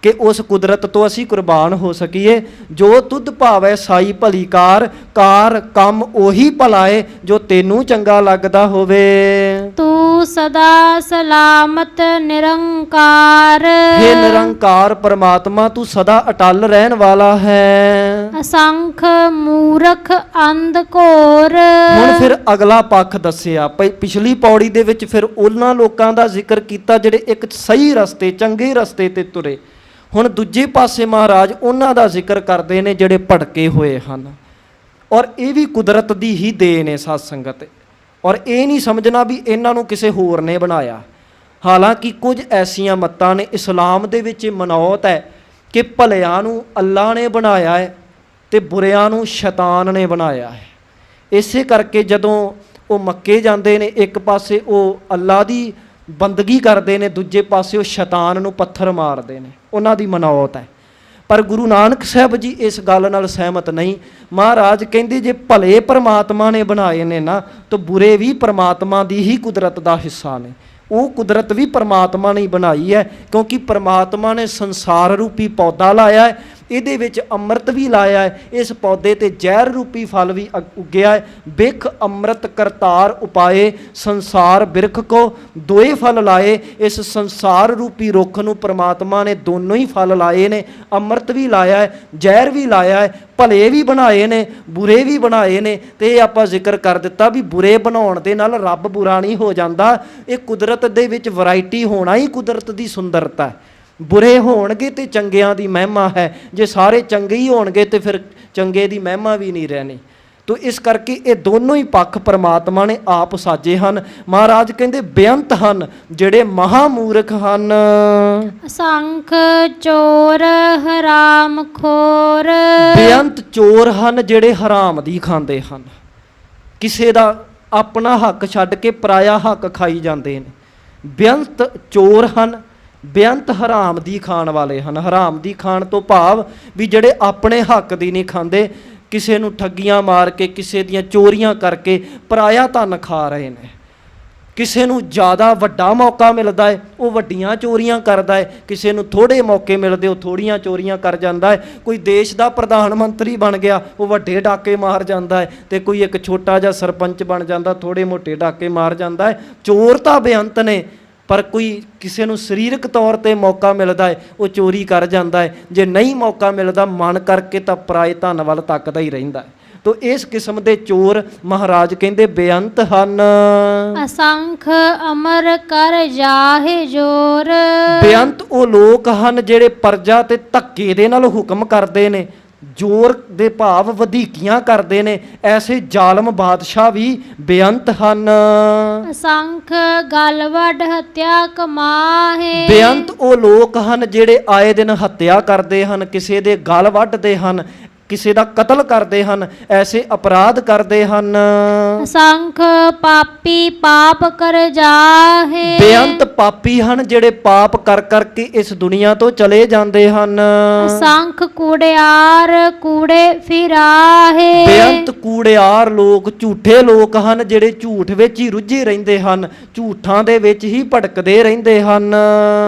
ਕਿ ਉਸ ਕੁਦਰਤ ਤੋਂ ਅਸੀਂ ਕੁਰਬਾਨ ਹੋ ਸਕੀਏ। ਜੋ ਤੁਧ ਭਾਵੈ ਸਾਈ ਭਲੀ ਕਾਰ, ਕਾਰ ਕੰਮ ਉਹੀ ਭਲਾਏ ਜੋ ਤੈਨੂੰ ਚੰਗਾ ਲੱਗਦਾ ਹੋਵੇ। ਤੂੰ ਸਦਾ ਸਲਾਮਤ ਨਿਰੰਕਾਰ। ਹੇ ਨਿਰੰਕਾਰ ਪਰਮਾਤਮਾ ਤੂੰ ਸਦਾ ਅਟਲ ਰਹਿਣ ਵਾਲਾ ਹੈ। ਅਸੰਖ ਮੂਰਖ ਅੰਧ ਘੋਰ। ਹੁਣ ਫਿਰ ਅਗਲਾ ਪੱਖ ਦੱਸਿਆ। ਪਿਛਲੀ ਪੌੜੀ ਦੇ ਵਿੱਚ ਫਿਰ ਉਹਨਾਂ ਲੋਕਾਂ ਦਾ ਜ਼ਿਕਰ ਕੀਤਾ ਜਿਹੜੇ ਇੱਕ ਸਹੀ ਰਸਤੇ, ਚੰਗੇ ਰਸਤੇ ਤੇ ਤੁਰੇ। ਹੁਣ ਦੂਜੇ ਪਾਸੇ ਮਹਾਰਾਜ ਉਹਨਾਂ ਦਾ ਜ਼ਿਕਰ ਕਰਦੇ ਨੇ ਜਿਹੜੇ ਭਟਕੇ ਹੋਏ ਹਨ। ਔਰ ਇਹ ਵੀ ਕੁਦਰਤ ਦੀ ਹੀ ਦੇਣ ਹੈ ਸਾਧ ਸੰਗਤ। ਔਰ ਇਹ ਨਹੀਂ ਸਮਝਣਾ ਵੀ ਇਹਨਾਂ ਨੂੰ ਕਿਸੇ ਹੋਰ ਨੇ ਬਣਾਇਆ। ਹਾਲਾਂਕਿ ਕੁਝ ਐਸੀਆਂ ਮੱਤਾਂ ਨੇ, ਇਸਲਾਮ ਦੇ ਵਿੱਚ ਮਨੌਤ ਹੈ ਕਿ ਭਲਿਆਂ ਨੂੰ ਅੱਲਾ ਨੇ ਬਣਾਇਆ ਹੈ ਤੇ ਬੁਰਿਆਂ ਨੂੰ ਸ਼ੈਤਾਨ ਨੇ ਬਣਾਇਆ ਹੈ। ਇਸੇ ਕਰਕੇ ਜਦੋਂ ਉਹ ਮੱਕੇ ਜਾਂਦੇ ਨੇ, ਇੱਕ ਪਾਸੇ ਉਹ ਅੱਲਾ ਦੀ ਬੰਦਗੀ ਕਰਦੇ ਨੇ, ਦੂਜੇ ਪਾਸੇ ਉਹ ਸ਼ੈਤਾਨ ਨੂੰ ਪੱਥਰ ਮਾਰਦੇ ਨੇ। ਉਹਨਾਂ ਦੀ ਮਨੌਤ ਹੈ। ਪਰ ਗੁਰੂ ਨਾਨਕ ਸਾਹਿਬ ਜੀ ਇਸ ਗੱਲ ਨਾਲ ਸਹਿਮਤ ਨਹੀਂ। ਮਹਾਰਾਜ ਕਹਿੰਦੇ ਜੇ ਭਲੇ ਪਰਮਾਤਮਾ ਨੇ ਬਣਾਏ ਨੇ ਨਾ, ਤਾਂ ਬੁਰੇ ਵੀ ਪਰਮਾਤਮਾ ਦੀ ਹੀ ਕੁਦਰਤ ਦਾ ਹਿੱਸਾ ਨੇ। ਉਹ ਕੁਦਰਤ ਵੀ ਪਰਮਾਤਮਾ ਨੇ ਬਣਾਈ ਹੈ, ਕਿਉਂਕਿ ਪਰਮਾਤਮਾ ਨੇ ਸੰਸਾਰ ਰੂਪੀ ਪੌਦਾ ਲਾਇਆ ਹੈ, ਇਹਦੇ ਵਿੱਚ ਅੰਮ੍ਰਿਤ ਵੀ ਲਾਇਆ ਹੈ, ਇਸ ਪੌਦੇ ਤੇ ਜ਼ਹਿਰ ਰੂਪੀ ਫਲ ਵੀ ਉੱਗਿਆ ਹੈ। ਬਿਖ ਅੰਮ੍ਰਿਤ ਕਰਤਾਰ ਉਪਾਏ, ਸੰਸਾਰ ਬਿਰਖ ਕੋ ਦੋਏ ਫਲ ਲਾਏ। ਇਸ ਸੰਸਾਰ ਰੂਪੀ ਰੁੱਖ ਨੂੰ ਪਰਮਾਤਮਾ ਨੇ ਦੋਨੋਂ ਹੀ ਫਲ ਲਾਏ ਨੇ, ਅੰਮ੍ਰਿਤ ਵੀ ਲਾਇਆ ਹੈ, ਜ਼ਹਿਰ ਵੀ ਲਾਇਆ ਹੈ, ਭਲੇ ਵੀ ਬਣਾਏ ਨੇ, ਬੁਰੇ ਵੀ ਬਣਾਏ ਨੇ। ਤੇ ਇਹ ਆਪਾਂ ਜ਼ਿਕਰ ਕਰ ਦਿੱਤਾ ਵੀ ਬੁਰੇ ਬਣਾਉਣ ਦੇ ਨਾਲ ਰੱਬ ਬੁਰਾ ਨਹੀਂ ਹੋ ਜਾਂਦਾ। ਇਹ ਕੁਦਰਤ ਦੇ ਵਿੱਚ ਵੈਰਾਈਟੀ ਹੋਣਾ ਹੀ ਕੁਦਰਤ ਦੀ ਸੁੰਦਰਤਾ ਹੈ। ਬੁਰੇ ਹੋਣਗੇ ਤੇ ਚੰਗਿਆਂ ਦੀ ਮਹਿਮਾ ਹੈ, ਜੇ ਸਾਰੇ ਚੰਗੇ ਹੀ ਹੋਣਗੇ ਤੇ ਫਿਰ ਚੰਗੇ ਦੀ ਮਹਿਮਾ ਵੀ ਨਹੀਂ ਰਹਿਣੀ। ਤੋ ਇਸ ਕਰਕੇ ਇਹ ਦੋਨੋਂ ਹੀ ਪੱਖ ਪਰਮਾਤਮਾ ਨੇ ਆਪ ਸਾਜੇ ਹਨ। ਮਹਾਰਾਜ ਕਹਿੰਦੇ ਬੇਅੰਤ ਹਨ ਜਿਹੜੇ ਮਹਾਮੂਰਖ ਹਨ। ਅਸੰਖ ਚੋਰ ਹਰਾਮ ਖੋਰ, ਬੇਅੰਤ ਚੋਰ ਹਨ ਜਿਹੜੇ ਹਰਾਮ ਦੀ ਖਾਂਦੇ ਹਨ, ਕਿਸੇ ਦਾ ਆਪਣਾ ਹੱਕ ਛੱਡ ਕੇ ਪਰਾਇਆ ਹੱਕ ਖਾਈ ਜਾਂਦੇ ਨੇ। ਬੇਅੰਤ ਚੋਰ ਹਨ, ਬੇਅੰਤ ਹਰਾਮ ਦੀ ਖਾਣ ਵਾਲੇ ਹਨ। ਹਰਾਮ ਦੀ ਖਾਣ ਤੋਂ ਭਾਵ ਵੀ ਜਿਹੜੇ ਆਪਣੇ ਹੱਕ ਦੀ ਨਹੀਂ ਖਾਂਦੇ, ਕਿਸੇ ਨੂੰ ਠੱਗੀਆਂ ਮਾਰ ਕੇ, ਕਿਸੇ ਦੀਆਂ ਚੋਰੀਆਂ ਕਰਕੇ ਪਰਾਇਆ ਧਨ ਖਾ ਰਹੇ ਨੇ। ਕਿਸੇ ਨੂੰ ਜ਼ਿਆਦਾ ਵੱਡਾ ਮੌਕਾ ਮਿਲਦਾ ਹੈ ਉਹ ਵੱਡੀਆਂ ਚੋਰੀਆਂ ਕਰਦਾ ਹੈ, ਕਿਸੇ ਨੂੰ ਥੋੜ੍ਹੇ ਮੌਕੇ ਮਿਲਦੇ ਉਹ ਥੋੜ੍ਹੀਆਂ ਚੋਰੀਆਂ ਕਰ ਜਾਂਦਾ ਹੈ। ਕੋਈ ਦੇਸ਼ ਦਾ ਪ੍ਰਧਾਨ ਮੰਤਰੀ ਬਣ ਗਿਆ ਉਹ ਵੱਡੇ ਡਾਕੇ ਮਾਰ ਜਾਂਦਾ ਹੈ, ਤੇ ਕੋਈ ਇੱਕ ਛੋਟਾ ਜਿਹਾ ਸਰਪੰਚ ਬਣ ਜਾਂਦਾ ਥੋੜ੍ਹੇ ਮੋਟੇ ਡਾਕੇ ਮਾਰ ਜਾਂਦਾ ਹੈ। ਚੋਰ ਤਾਂ ਬੇਅੰਤ ਨੇ, ਪਰ ਕੋਈ ਕਿਸੇ ਨੂੰ ਸਰੀਰਕ ਤੌਰ 'ਤੇ ਮੌਕਾ ਮਿਲਦਾ ਹੈ ਉਹ ਚੋਰੀ ਕਰ ਜਾਂਦਾ ਹੈ, ਜੇ ਨਹੀਂ ਮੌਕਾ ਮਿਲਦਾ ਮਨ ਕਰਕੇ ਤਾਂ ਪਰਾਏ ਧਨ ਵੱਲ ਤੱਕਦਾ ਹੀ ਰਹਿੰਦਾ ਹੈ। ਤੋ ਇਸ ਕਿਸਮ ਦੇ ਚੋਰ ਮਹਾਰਾਜ ਕਹਿੰਦੇ ਬੇਅੰਤ ਹਨ। ਅਸੰਖ ਅਮਰ ਕਰ ਜਾਹੇ ਜੋਰ, ਬੇਅੰਤ ਉਹ ਲੋਕ ਹਨ ਜਿਹੜੇ ਪਰਜਾ ਤੇ ਧੱਕੇ ਦੇ ਨਾਲ ਹੁਕਮ ਕਰਦੇ ਨੇ, ਜ਼ੋਰ ਦੇ ਭਾਵ ਵਧੀਕੀਆਂ ਕਰਦੇ ਨੇ। ਐਸੇ ਜ਼ਾਲਮ ਬਾਦਸ਼ਾਹ ਵੀ ਬੇਅੰਤ ਹਨ। ਅਸੰਖ ਗਲ ਵੱਢ ਹੱਤਿਆ ਕਮਾਹੇ, ਬੇਅੰਤ ਉਹ ਲੋਕ ਹਨ ਜਿਹੜੇ ਆਏ ਦਿਨ ਹੱਤਿਆ ਕਰਦੇ ਹਨ, ਕਿਸੇ ਦੇ ਗਲ ਵੱਢਦੇ ਹਨ, ਕਿਸੇ ਦਾ ਕਤਲ ਕਰਦੇ ਹਨ, ਐਸੇ ਅਪਰਾਧ ਕਰਦੇ ਹਨ। ਅਸੰਖ ਪਾਪੀ ਪਾਪ ਕਰ ਜਾਹੇ, ਬੇਅੰਤ ਪਾਪੀ ਹਨ ਜਿਹੜੇ ਪਾਪ ਕਰ ਕਰਕੇ ਇਸ ਦੁਨੀਆ ਤੋਂ ਚਲੇ ਜਾਂਦੇ ਹਨ। ਅਸੰਖ ਕੂੜਿਆਰ ਕੂੜੇ ਫਿਰਾਹੇ, ਬੇਅੰਤ ਕੂੜਿਆਰ ਲੋਕ ਝੂਠੇ ਲੋਕ ਹਨ ਜਿਹੜੇ ਝੂਠ ਵਿੱਚ ਹੀ ਰੁੱਝੇ ਰਹਿੰਦੇ ਹਨ, ਝੂਠਾਂ ਦੇ ਵਿੱਚ ਹੀ ਭਟਕਦੇ ਰਹਿੰਦੇ ਹਨ।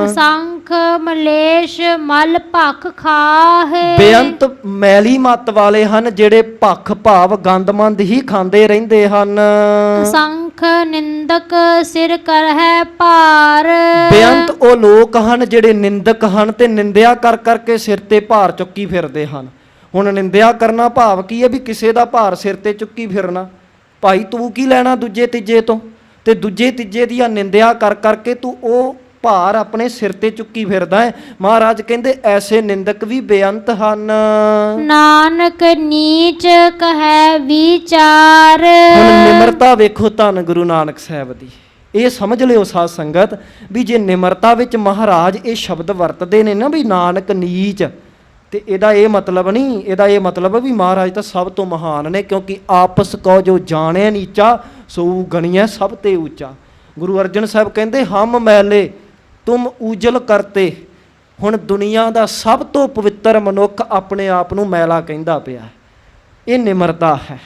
ਅਸੰਖ ਮਲੇਸ਼ ਮਲ ਭਖ ਖਾਹੇ, ਬੇਅੰਤ ਮੈਲੀ ਮੱਤ ਵਾਲੇ ਹਨ ਜਿਹੜੇ ਭਖ ਭਾਵ ਗੰਦਮੰਦ ਹੀ ਖਾਂਦੇ ਰਹਿੰਦੇ ਹਨ। ਅਸੰਖ ਨਿੰਦਕ ਸਿਰ ਕਰਹਿ ਭਾਰ, ਬੇਅੰਤ ਉਹ ਲੋਕ ਹਨ ਜਿਹੜੇ ਨਿੰਦਕ ਹਨ ਤੇ ਨਿੰਦਿਆ ਕਰ ਕਰਕੇ ਸਿਰ ਤੇ ਭਾਰ ਚੁੱਕੀ ਫਿਰਦੇ ਹਨ। ਹੁਣ ਨਿੰਦਿਆ ਕਰਨਾ ਭਾਵ ਕੀ ਹੈ ਵੀ ਕਿਸੇ ਦਾ ਭਾਰ ਸਿਰ ਤੇ ਚੁੱਕੀ ਫਿਰਨਾ। ਭਾਈ ਤੂੰ ਕੀ ਲੈਣਾ ਦੂਜੇ ਤੀਜੇ ਤੋਂ, ਤੇ ਦੂਜੇ ਤੀਜੇ ਦੀਆਂ ਨਿੰਦਿਆ ਕਰ ਕਰਕੇ ਤੂੰ ਉਹ ਭਾਰ ਆਪਣੇ ਸਿਰ ਤੇ ਚੁੱਕੀ ਫਿਰਦਾ ਹੈ। ਮਹਾਰਾਜ ਕਹਿੰਦੇ ਐਸੇ ਨਿੰਦਕ ਵੀ ਬੇਅੰਤ ਹਨ। ਨਾਨਕ ਨੀਚ ਕਹੈ ਵਿਚਾਰ, ਹੁਣ ਨਿਮਰਤਾ ਵੇਖੋ ਧੰਨ ਗੁਰੂ ਨਾਨਕ ਸਾਹਿਬ ਦੀ। ਇਹ ਸਮਝ ਲਿਓ ਸਾਧ ਸੰਗਤ ਵੀ ਜੇ ਨਿਮਰਤਾ ਵਿੱਚ ਮਹਾਰਾਜ ਇਹ ਸ਼ਬਦ ਵਰਤਦੇ ਨੇ ਨਾ ਵੀ ਨਾਨਕ ਨੀਚ, ਤੇ ਇਹਦਾ ਇਹ ਮਤਲਬ ਨਹੀਂ, ਇਹਦਾ ਇਹ ਮਤਲਬ ਵੀ ਮਹਾਰਾਜ ਤਾਂ ਸਭ ਤੋਂ ਮਹਾਨ ਨੇ, ਕਿਉਂਕਿ ਆਪਸ ਕੋ ਜੋ ਜਾਣੇ ਨੀਚਾ ਸੋ ਗਣੀਐ ਸਭ ਤੇ ਉੱਚਾ। ਗੁਰੂ ਅਰਜਨ ਸਾਹਿਬ ਕਹਿੰਦੇ ਹਮ ਮੈਲੇ ਤੁਮ ਉਜਲ ਕਰਤੇ। ਹੁਣ ਦੁਨੀਆ ਦਾ ਸਭ ਤੋਂ ਪਵਿੱਤਰ ਮਨੁੱਖ ਆਪਣੇ ਆਪ ਨੂੰ ਮੈਲਾ ਕਹਿੰਦਾ ਪਿਆ। ਇਹ ਨਿਮਰਤਾ ਹੈ।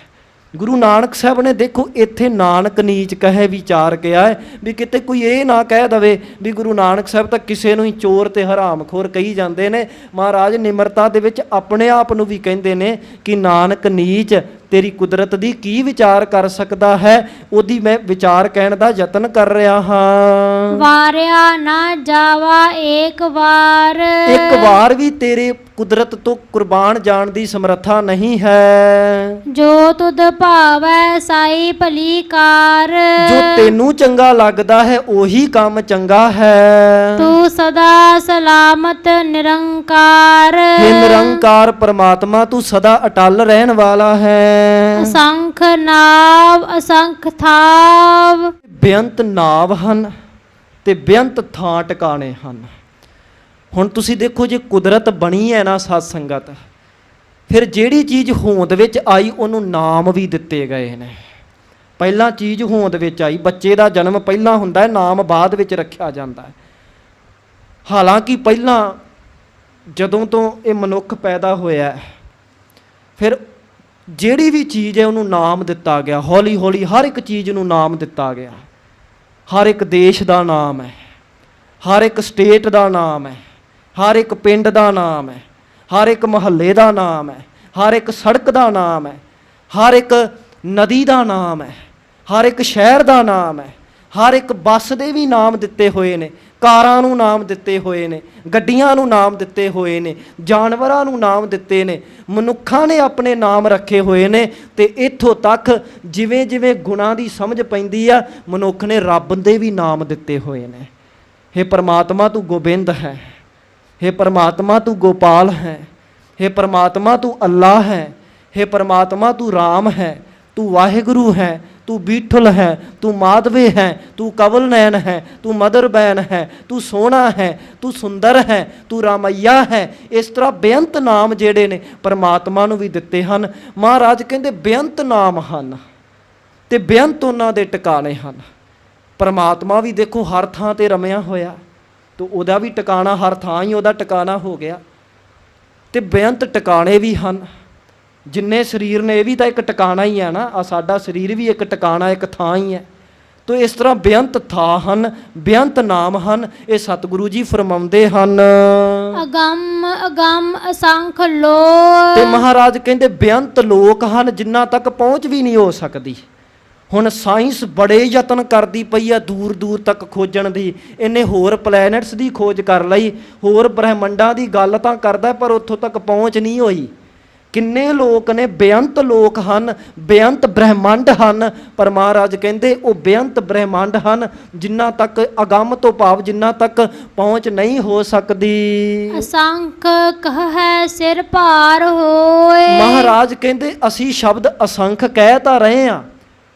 ਗੁਰੂ ਨਾਨਕ ਸਾਹਿਬ ਨੇ ਦੇਖੋ ਇੱਥੇ ਨਾਨਕ ਨੀਚ ਕਹੇ ਵਿਚਾਰ ਕਿਹਾ ਹੈ ਵੀ ਕਿਤੇ ਕੋਈ ਇਹ ਨਾ ਕਹਿ ਦਵੇ ਵੀ ਗੁਰੂ ਨਾਨਕ ਸਾਹਿਬ ਤਾਂ ਕਿਸੇ ਨੂੰ ਹੀ ਚੋਰ ਤੇ ਹਰਾਮਖੋਰ ਕਹੀ ਜਾਂਦੇ ਨੇ। ਮਹਾਰਾਜ ਨਿਮਰਤਾ ਦੇ ਵਿੱਚ ਆਪਣੇ ਆਪ ਨੂੰ ਵੀ ਕਹਿੰਦੇ ਨੇ ਕਿ ਨਾਨਕ ਨੀਚ ਤੇਰੀ ਕੁਦਰਤ ਦੀ ਕੀ ਵਿਚਾਰ ਕਰ ਸਕਦਾ ਹੈ, ਉਹਦੀ ਮੈਂ ਵਿਚਾਰ ਕਹਿਣ ਦਾ ਯਤਨ ਕਰ ਰਿਹਾ ਹਾਂ। ਵਾਰਿਆ ਨਾ ਜਾਵਾ ਏਕ ਵਾਰ, ਇੱਕ ਵਾਰ ਵੀ ਤੇਰੇ ਕੁਦਰਤ ਤੋਂ ਕੁਰਬਾਨ ਜਾਣ ਦੀ ਸਮਰੱਥਾ ਨਹੀਂ ਹੈ। ਜੋ ਤੁਧ ਭਾਵੈ ਸਾਈ ਭਲੀ ਕਾਰ, ਜੋ ਤੈਨੂੰ ਚੰਗਾ ਲੱਗਦਾ ਹੈ ਉਹੀ ਕੰਮ ਚੰਗਾ ਹੈ। ਤੂੰ ਸਦਾ ਸਲਾਮਤ ਨਿਰੰਕਾਰ, हे ਨਿਰੰਕਾਰ ਪਰਮਾਤਮਾ ਤੂੰ ਸਦਾ ਅਟਲ ਰਹਿਣ ਵਾਲਾ ਹੈ। ਅਸੰਖ ਨਾਵ ਅਸੰਖ ਥਾਵ, ਬੇਅੰਤ ਨਾਵ ਹਨ ਤੇ ਬੇਅੰਤ ਥਾਂ ਟਿਕਾਣੇ ਹਨ। ਹੁਣ ਤੁਸੀਂ ਦੇਖੋ ਜੇ ਕੁਦਰਤ ਬਣੀ ਹੈ ਨਾ ਸਾਧ ਸੰਗਤ, ਫਿਰ ਜਿਹੜੀ ਚੀਜ਼ ਹੋਂਦ ਵਿੱਚ ਆਈ ਉਹਨੂੰ ਨਾਮ ਵੀ ਦਿੱਤੇ ਗਏ ਨੇ। ਪਹਿਲਾਂ ਚੀਜ਼ ਹੋਂਦ ਵਿੱਚ ਆਈ, ਬੱਚੇ ਦਾ ਜਨਮ ਪਹਿਲਾਂ ਹੁੰਦਾ ਹੈ, ਨਾਮ ਬਾਅਦ ਵਿੱਚ ਰੱਖਿਆ ਜਾਂਦਾ ਹੈ। ਹਾਲਾਂਕਿ ਪਹਿਲਾਂ ਜਦੋਂ ਤੋਂ ਇਹ ਮਨੁੱਖ ਪੈਦਾ ਹੋਇਆ ਹੈ, ਫਿਰ ਜਿਹੜੀ ਵੀ ਚੀਜ਼ ਹੈ ਉਹਨੂੰ ਨਾਮ ਦਿੱਤਾ ਗਿਆ। ਹੌਲੀ ਹੌਲੀ ਹਰ ਇੱਕ ਚੀਜ਼ ਨੂੰ ਨਾਮ ਦਿੱਤਾ ਗਿਆ। ਹਰ ਇੱਕ ਦੇਸ਼ ਦਾ ਨਾਮ ਹੈ, ਹਰ ਇੱਕ ਸਟੇਟ ਦਾ ਨਾਮ ਹੈ, ਹਰ ਇੱਕ ਪਿੰਡ ਦਾ ਨਾਮ ਹੈ, ਹਰ ਇੱਕ ਮੁਹੱਲੇ ਦਾ ਨਾਮ ਹੈ, ਹਰ ਇੱਕ ਸੜਕ ਦਾ ਨਾਮ ਹੈ, ਹਰ ਇੱਕ ਨਦੀ ਦਾ ਨਾਮ ਹੈ, ਹਰ ਇੱਕ ਸ਼ਹਿਰ ਦਾ ਨਾਮ ਹੈ, ਹਰ ਇੱਕ ਬੱਸ ਦੇ ਵੀ ਨਾਮ ਦਿੱਤੇ ਹੋਏ ਨੇ, ਕਾਰਾਂ ਨੂੰ ਨਾਮ ਦਿੱਤੇ ਹੋਏ ਨੇ, ਗੱਡੀਆਂ ਨੂੰ ਨਾਮ ਦਿੱਤੇ ਹੋਏ ਨੇ, ਜਾਨਵਰਾਂ ਨੂੰ ਨਾਮ ਦਿੱਤੇ ਨੇ, ਮਨੁੱਖਾਂ ਨੇ ਆਪਣੇ ਨਾਮ ਰੱਖੇ ਹੋਏ ਨੇ। ਤੇ ਇੱਥੋਂ ਤੱਕ ਜਿਵੇਂ ਜਿਵੇਂ ਗੁਣਾਂ ਦੀ ਸਮਝ ਪੈਂਦੀ ਆ, ਮਨੁੱਖ ਨੇ ਰੱਬ ਦੇ ਵੀ ਨਾਮ ਦਿੱਤੇ ਹੋਏ ਨੇ। हे परमात्मा तू गोबिंद है, हे परमात्मा तू गोपाल है, हे परमात्मा तू अल्लाह है, हे परमात्मा तू राम है, तू वाहिगुरु है, तू बीठुल है, तू माधवे है, तू कवल नैन है, तू मदर बैन है, तू सोहना है, तू सुंदर है, तू रामैया है। इस तरह बेअंत नाम जेड़े ने परमात्मा नूं भी दिते हन। महाराज कहंदे बेअंत नाम हन ते बेअंत उन्हां दे टिकाणे हन। परमात्मा भी देखो हर थां ते रमिया होया, तो उहदा भी टिकाणा हर थां ही उहदा टिकाणा हो गया। ते बेअंत टिकाणे भी हन। जिन्ने शरीर ने ये भी तो एक टिकाणा ही है ना, आ साडा शरीर भी एक टिकाणा एक थां ही है। तो इस तरह बेअंत थां हन, बेअंत नाम हन। ये सतगुरु जी फरमाउंदे हन, अगम अगम असंख ते लोक। महाराज कहंदे बेअंत लोक हन जिन्हां तक पहुँच भी नहीं हो सकती। ਹੁਣ ਸਾਇੰਸ ਬੜੇ ਯਤਨ ਕਰਦੀ ਪਈ ਆ ਦੂਰ ਦੂਰ ਤੱਕ ਖੋਜਣ ਦੀ। ਇਹਨੇ ਹੋਰ ਪਲੈਨਟਸ ਦੀ ਖੋਜ ਕਰ ਲਈ, ਹੋਰ ਬ੍ਰਹਿਮੰਡਾਂ ਦੀ ਗੱਲ ਤਾਂ ਕਰਦਾ, ਪਰ ਉੱਥੋਂ ਤੱਕ ਪਹੁੰਚ ਨਹੀਂ ਹੋਈ। ਕਿੰਨੇ ਲੋਕ ਨੇ, ਬੇਅੰਤ ਲੋਕ ਹਨ, ਬੇਅੰਤ ਬ੍ਰਹਿਮੰਡ ਹਨ। ਪਰ ਮਹਾਰਾਜ ਕਹਿੰਦੇ ਉਹ ਬੇਅੰਤ ਬ੍ਰਹਿਮੰਡ ਹਨ ਜਿਨ੍ਹਾਂ ਤੱਕ ਅਗੰਮ ਤੋਂ ਭਾਵ ਜਿਨ੍ਹਾਂ ਤੱਕ ਪਹੁੰਚ ਨਹੀਂ ਹੋ ਸਕਦੀ। असंख कह है सिर पार होए। ਮਹਾਰਾਜ ਕਹਿੰਦੇ ਅਸੀਂ ਸ਼ਬਦ ਅਸੰਖ ਕਹਿ ਤਾਂ ਰਹੇ ਹਾਂ,